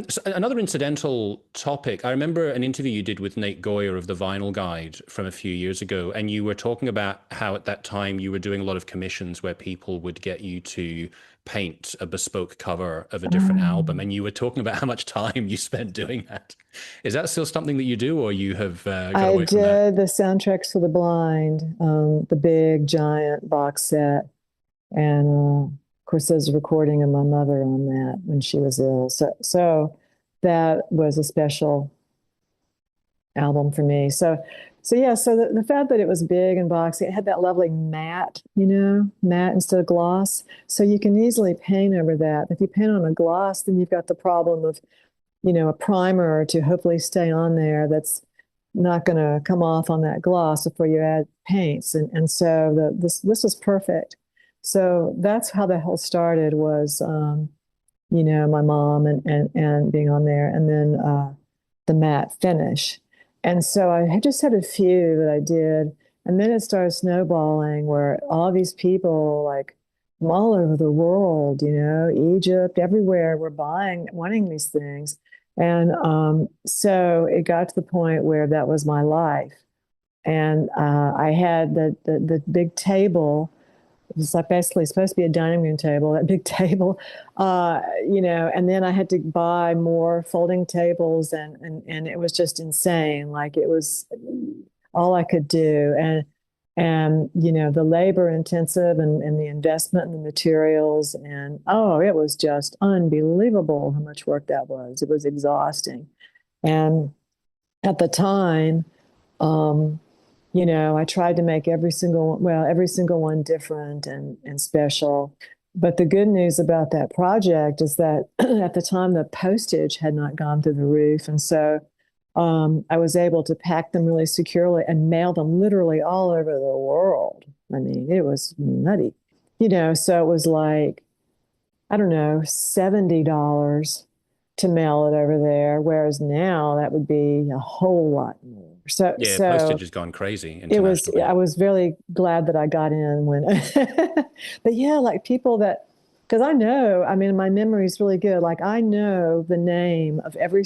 So another incidental topic. I remember an interview you did with Nate Goyer of the Vinyl Guide from a few years ago, and you were talking about how at that time you were doing a lot of commissions where people would get you to paint a bespoke cover of a different album, and you were talking about how much time you spent doing that. Is that still something that you do, or you have got I away from that? did the soundtracks for the blind, the big giant box set. And of course, there's a recording of my mother on that when she was ill. So that was a special album for me. So yeah. So the fact that it was big and boxy, it had that lovely matte, matte instead of gloss. So you can easily paint over that. If you paint on a gloss, then you've got the problem of a primer to hopefully stay on there that's not going to come off on that gloss before you add paints. And so this was perfect. So that's how the whole started was, my mom and being on there and then the matte finish. And so I had just had a few that I did. And then it started snowballing where all these people like from all over the world, Egypt, everywhere were wanting these things. And so it got to the point where that was my life. And I had the big table. It was like basically supposed to be a dining room table, that big table, and then I had to buy more folding tables and it was just insane. Like it was all I could do. And the labor intensive and the investment in the materials. And oh, it was just unbelievable how much work that was. It was exhausting. And at the time, um, I tried to make every single one different and special. But the good news about that project is that at the time the postage had not gone through the roof. And so I was able to pack them really securely and mail them literally all over the world. I mean, it was nutty, so it was like, I don't know, $70 to mail it over there. Whereas now that would be a whole lot more. So, Yeah, so postage has gone crazy it was, internationally. I was really glad that I got in when, but yeah, like people that, because I know, I mean, my memory is really good. Like I know the name of every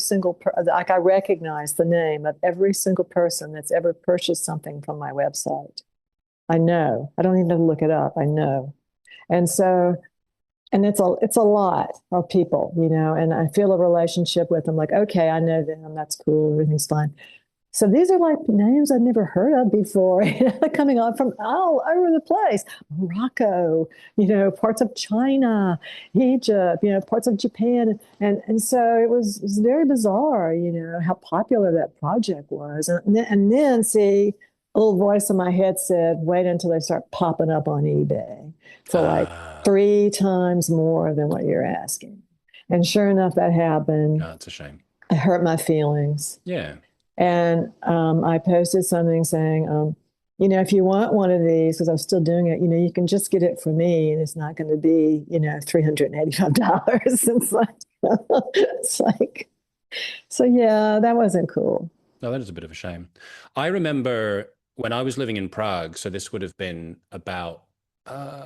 like I recognize the name of every single person that's ever purchased something from my website. I know. I don't even have to look it up. I know. And so, and it's a lot of people, and I feel a relationship with them. Like, okay, I know them. That's cool. Everything's fine. So these are like names I've never heard of before, coming on from all over the place. Morocco, parts of China, Egypt, parts of Japan. And so it was very bizarre, how popular that project was. And then see, a little voice in my head said, wait until they start popping up on eBay for like Ah, 3 times more than what you're asking. And sure enough, that happened. that's a shame. It hurt my feelings. Yeah. And I posted something saying, if you want one of these, because I was still doing it, you can just get it from me and it's not going to be, $385. It's like, so yeah, that wasn't cool. No, that is a bit of a shame. I remember when I was living in Prague, so this would have been about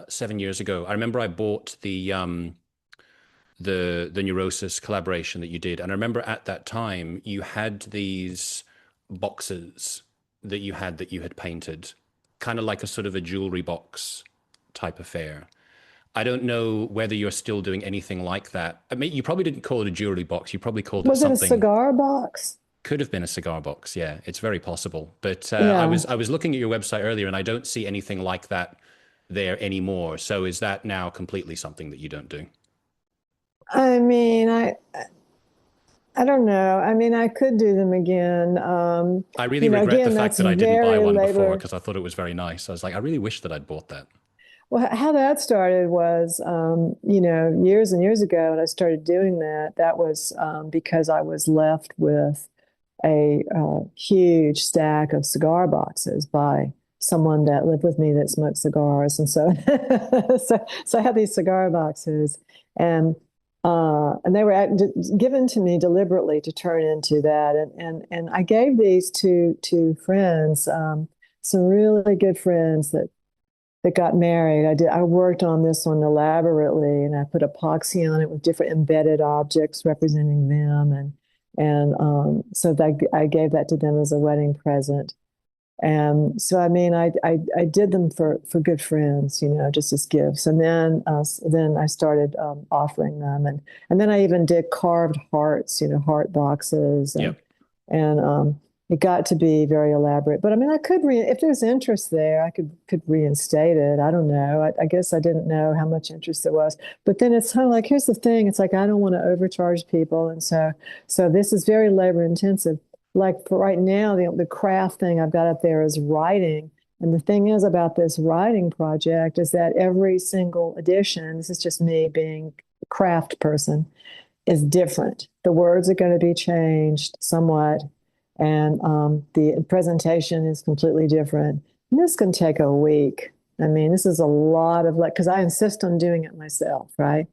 7 years ago. I remember I bought the Neurosis collaboration that you did, and I remember at that time you had these boxes that you had painted, kind of like a sort of a jewelry box type affair. I don't know whether you're still doing anything like that. I mean, you probably didn't call it a jewelry box. You probably called it Was it a something. cigar box? Could have been a cigar box. Yeah, it's very possible. But I Yeah. was I was looking at your website earlier, and I don't see anything like that there anymore. So is that now completely something that you don't do? I mean, I don't know. I mean, I could do them again. I really regret the Again, fact that's that I didn't buy very one before labor. because I thought it was very nice. I was like, I really wish that I'd bought that. Well, how that started was, years and years ago, when I started doing that, that was because I was left with a huge stack of cigar boxes by someone that lived with me that smoked cigars, and so so I had these cigar boxes, and and they were given to me deliberately to turn into that, and I gave these to friends, some really good friends that got married. I worked on this one elaborately, and I put epoxy on it with different embedded objects representing them, so I gave that to them as a wedding present. And so, I mean, I did them for good friends, just as gifts. And then I started offering them, and then I even did carved hearts, heart boxes, and Yep. and it got to be very elaborate. But I mean, if there's interest there, I could reinstate it. I don't know. I guess I didn't know how much interest there was. But then it's kind of like, here's the thing. It's like I don't want to overcharge people, and so this is very labor intensive. Like for right now, the craft thing I've got up there is writing. And the thing is about this writing project is that every single edition, this is just me being a craft person, is different. The words are going to be changed somewhat, and the presentation is completely different. And this can take a week. I mean, this is a lot of because I insist on doing it myself, right?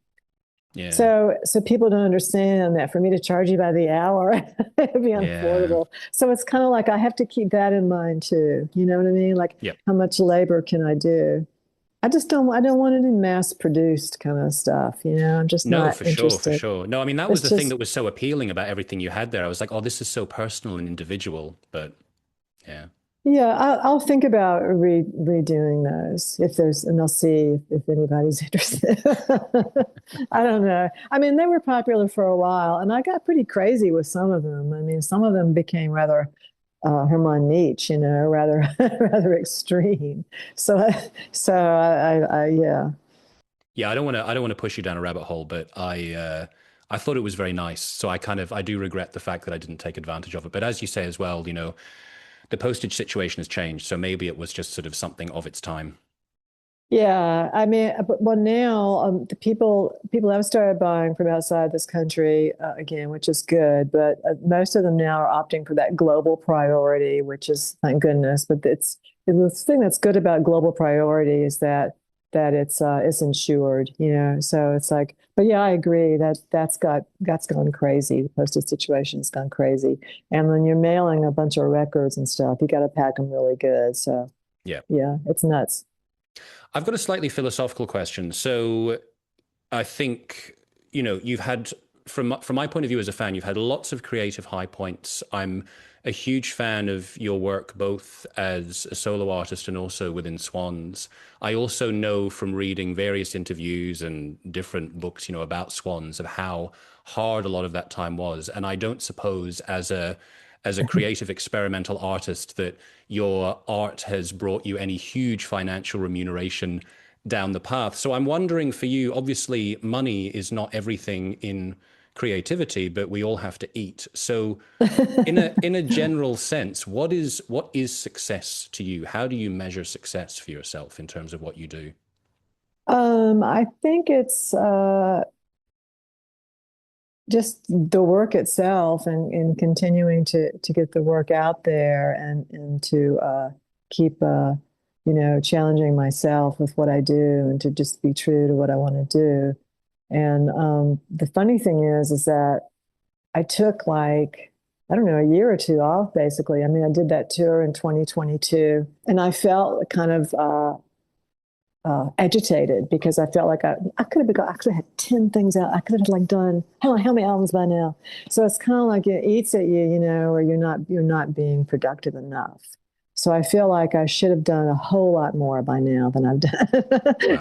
Yeah. So people don't understand that for me to charge you by the hour, it'd be Yeah. unaffordable. So it's kind of like I have to keep that in mind too. You know what I mean? Like Yep. how much labor can I do? I don't want to do mass produced kind of stuff, I'm just No, not for sure, for interested. sure. No, I mean that was It's the thing just that was so appealing about everything you had there. I was like, oh, this is so personal and individual. But yeah. Yeah, I'll think about redoing those if there's, and I'll see if anybody's interested. I don't know. I mean, they were popular for a while, and I got pretty crazy with some of them. I mean, some of them became rather Herman Nietzsche, rather rather extreme. Yeah. Yeah, I don't want to push you down a rabbit hole, but I thought it was very nice. So I do regret the fact that I didn't take advantage of it. But as you say as well, the postage situation has changed, so maybe it was just sort of something of its time. Yeah, I mean, but well, now the people have started buying from outside this country again, which is good. But most of them now are opting for that global priority, which is thank goodness. But the thing that's good about global priority is that that it's insured, you know. So it's like, but yeah, I agree that that's gone crazy. The postage situation's gone crazy, and when you're mailing a bunch of records and stuff, you got to pack them really good. So Yeah. yeah, it's nuts. I've got a slightly philosophical question. So I think, you know, you've had, from my point of view as a fan, you've had lots of creative high points. I'm a huge fan of your work, both as a solo artist and also within Swans. I also know from reading various interviews and different books, you know, about Swans, of how hard a lot of that time was. And I don't suppose as a creative experimental artist that your art has brought you any huge financial remuneration down the path. So I'm wondering for you, obviously money is not everything in creativity, but we all have to eat. So in a general sense, what is success to you? How do you measure success for yourself in terms of what you do? I think it's just the work itself and continuing to get the work out there and to keep you know, challenging myself with what I do and to just be true to what I want to do. And the funny thing is that I took like, I don't know, a year or two off basically. I mean, I did that tour in 2022 and I felt kind of agitated because I felt like I could have I could have had 10 things out. I could have like done how many albums by now. So it's kind of like it eats at you, you know, or you're not being productive enough. So I feel like I should have done a whole lot more by now than I've done. Wow.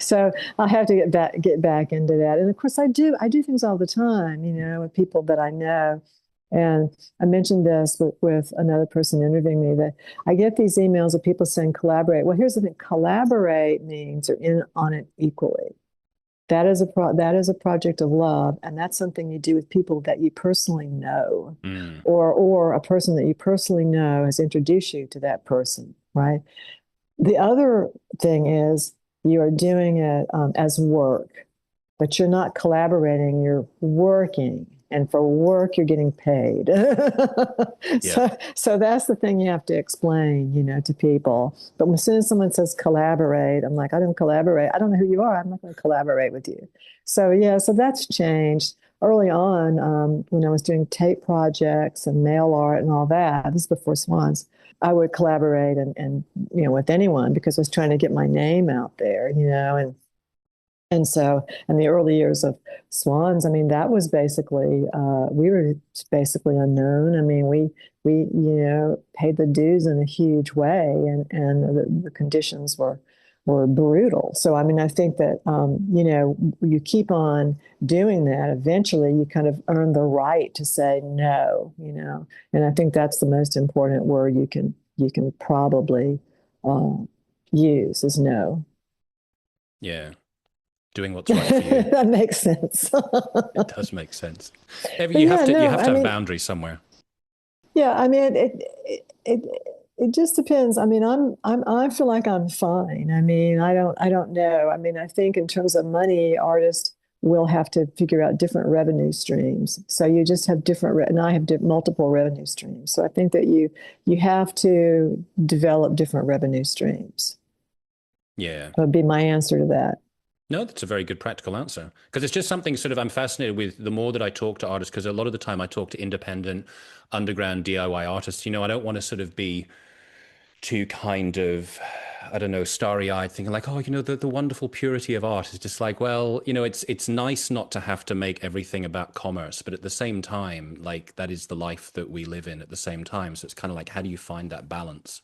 So I have to get back into that. And of course I do things all the time, you know, with people that I know. And I mentioned this with another person interviewing me that I get these emails of people saying collaborate. Well, here's the thing: collaborate means you're in on it equally. That is a project of love, and that's something you do with people that you personally know, Mm, or a person that you personally know has introduced you to that person, right? The other thing is you are doing it as work, but you're not collaborating, you're working. And for work, you're getting paid. yeah. So that's the thing you have to explain, you know, to people. But as soon as someone says collaborate, I'm like, I don't collaborate. I don't know who you are. I'm not going to collaborate with you. So yeah, so that's changed. Early on, when I was doing tape projects and mail art and all that, this is before Swans, I would collaborate and you know, with anyone because I was trying to get my name out there, you know, and so in the early years of Swans, I mean, that was basically we were basically unknown. I mean, we you know, paid the dues in a huge way, and the conditions were brutal. So I mean, I think that you know, you keep on doing that. Eventually, you kind of earn the right to say no. You know, and I think that's the most important word you can probably use is no. Yeah. Doing what's right for you. That makes sense. It does make sense. But yeah, You no, have I to have mean, boundaries somewhere. yeah, I mean, it just depends. I mean, I feel like I'm fine. I mean, I don't know. I mean, I think in terms of money, artists will have to figure out different revenue streams. So you just have and I have multiple revenue streams. So I think that you have to develop different revenue streams. Yeah. That would be my answer to that. No, that's a very good practical answer. Because it's just something sort of I'm fascinated with the more that I talk to artists, because a lot of the time I talk to independent, underground DIY artists. You know, I don't want to sort of be too kind of, I don't know, starry-eyed, thinking like, oh, you know, the wonderful purity of art is just like, well, you know, it's nice not to have to make everything about commerce, but at the same time, like that is the life that we live in at the same time. So it's kind of like, how do you find that balance?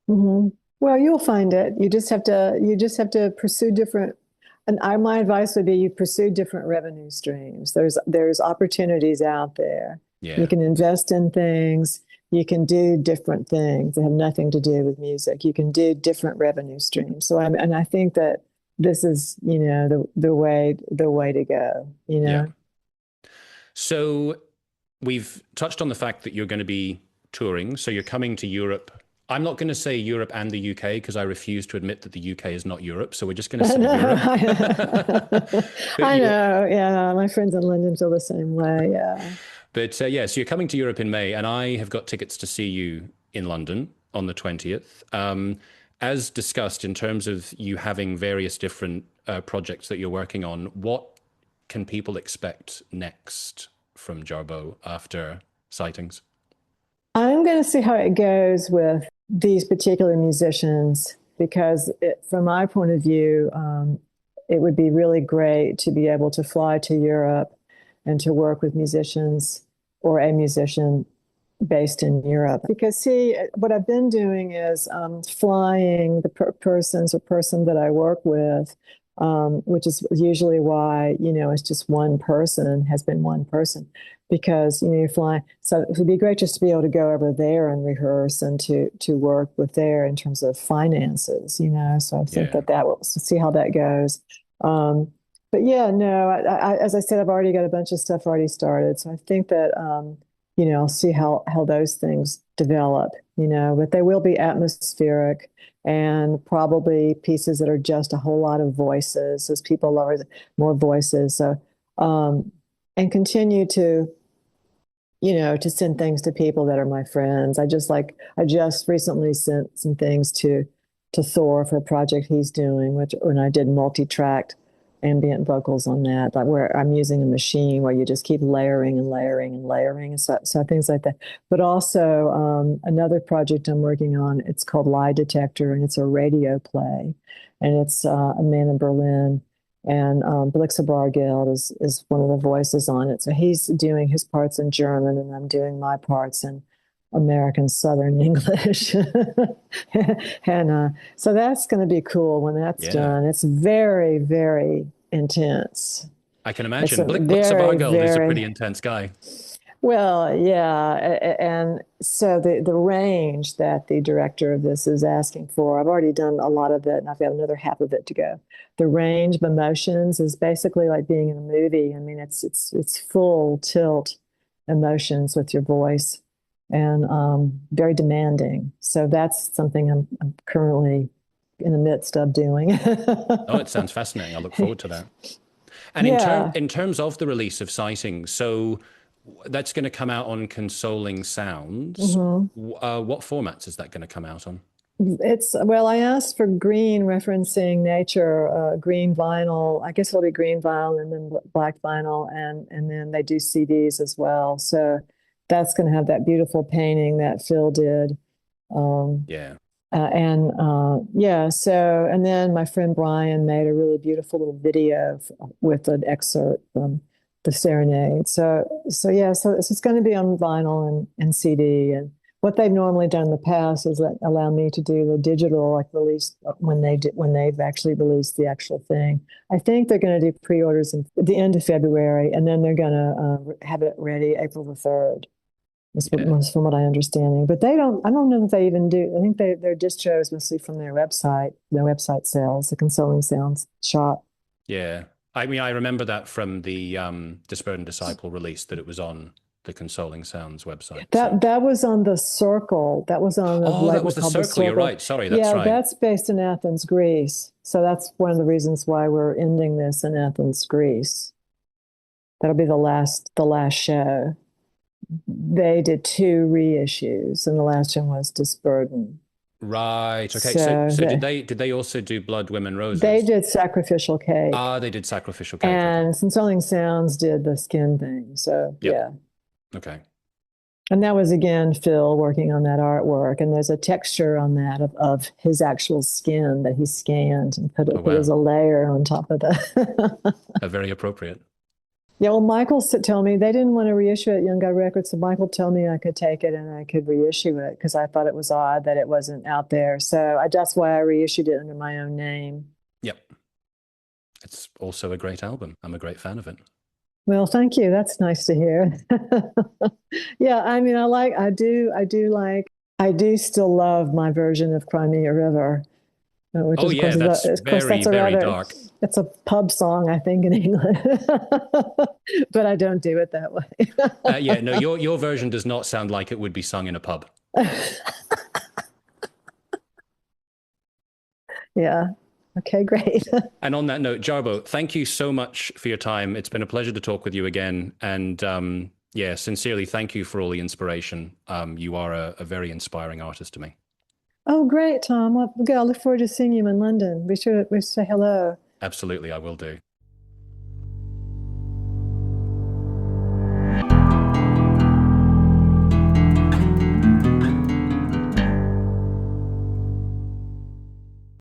Hmm. Well, you'll find it. You just have to pursue different. And my advice would be you pursue different revenue streams. There's opportunities out there. You Yeah. can invest in things. You can do different things that have nothing to do with music. You can do different revenue streams. And I think that this is, you know, the way to go. You Yeah. know. So we've touched on the fact that you're going to be touring. So you're coming to Europe. I'm not going to say Europe and the UK because I refuse to admit that the UK is not Europe. So we're just going to I say know. Europe. But I you, know. Yeah, my friends in London feel the same way. Yeah. but yeah, so you're coming to Europe in May, and I have got tickets to see you in London on the 20th. as discussed, in terms of you having various different projects that you're working on, what can people expect next from Jarboe after Sightings? I'm going to see how it goes with these particular musicians because, from my point of view, it would be really great to be able to fly to Europe and to work with musicians or a musician based in Europe. Because, see, what I've been doing is flying the person that I work with, which is usually why, it's just one person, has been one person. Because you're flying, so it would be great just to be able to go over there and rehearse and to work with there in terms of finances. So I think that will see how that goes. But yeah, no, as I said, I've already got a bunch of stuff already started, so I think that I'll see how those things develop. But they will be atmospheric and probably pieces that are just a whole lot of voices, as people love more voices. So. And continue to send things to people that are my friends. I just recently sent some things to Thor for a project he's doing, when I did multi-tracked ambient vocals on that, like where I'm using a machine where you just keep layering and layering and layering, and so things like that. But also another project I'm working on, it's called Lie Detector, and it's a radio play, and it's a man in Berlin. And Blixa Bargeld is one of the voices on it. So he's doing his parts in German, and I'm doing my parts in American Southern English. And so that's going to be cool when that's done. It's very, very intense. I can imagine. Blixa Bargeld is a pretty intense guy. Well, yeah. And so the range that the director of this is asking for, I've already done a lot of it, and I've got another half of it to go. The range of emotions is basically like being in a movie. I mean, it's full tilt emotions with your voice, and very demanding. So that's something I'm currently in the midst of doing. Oh, it sounds fascinating. I look forward to that. And in terms of the release of Sightings, so that's going to come out on Consoling Sounds. What formats is that going to come out on? I asked for green, referencing nature, green vinyl. I guess it'll be green vinyl and then black vinyl, and then they do CDs as well. So that's going to have that beautiful painting that Phil did. And then my friend Brian made a really beautiful little video with an excerpt from the Serenade. So it's going to be on vinyl and CD. And what they've normally done in the past is allow me to do the digital release when they've actually released the actual thing. I think they're going to do pre-orders at the end of February, and then they're going to have it ready April the 3rd. From what I understanding, but I don't know if they even do. I think their distros mostly from their website sales, the Consoling Sounds shop. Yeah, I mean, I remember that from the Despaired and Disciple release, that it was on the Consoling Sounds website. That was on the Circle. That was on that was the Circle. You're right. Sorry, that's right. That's based in Athens, Greece. So that's one of the reasons why we're ending this in Athens, Greece. That'll be the last show. They did 2 reissues, and the last one was Disburden. Right. Okay. So did they also do Blood, Women, Roses? They did Sacrificial Cake. They did Sacrificial Cake. And Consoling Sounds did the Skin thing. So yeah. Okay. And that was again Phil working on that artwork, and there's a texture on that of his actual skin that he scanned and put as a layer on top of that. Very appropriate. Yeah, well, Michael told me they didn't want to reissue it at Young God Records, so Michael told me I could take it and I could reissue it because I thought it was odd that it wasn't out there. So that's why I reissued it under my own name. Yep. It's also a great album. I'm a great fan of it. Well, thank you. That's nice to hear. Yeah, I mean, I do still love my version of Crimea River. Which that's very dark. It's a pub song, I think, in England, but I don't do it that way. No, your version does not sound like it would be sung in a pub. Yeah. Okay, great. And on that note, Jarboe, thank you so much for your time. It's been a pleasure to talk with you again. And sincerely, thank you for all the inspiration. You are a very inspiring artist to me. Oh, great, Tom. Well, good. I look forward to seeing you in London. Be sure to say hello. Absolutely, I will do.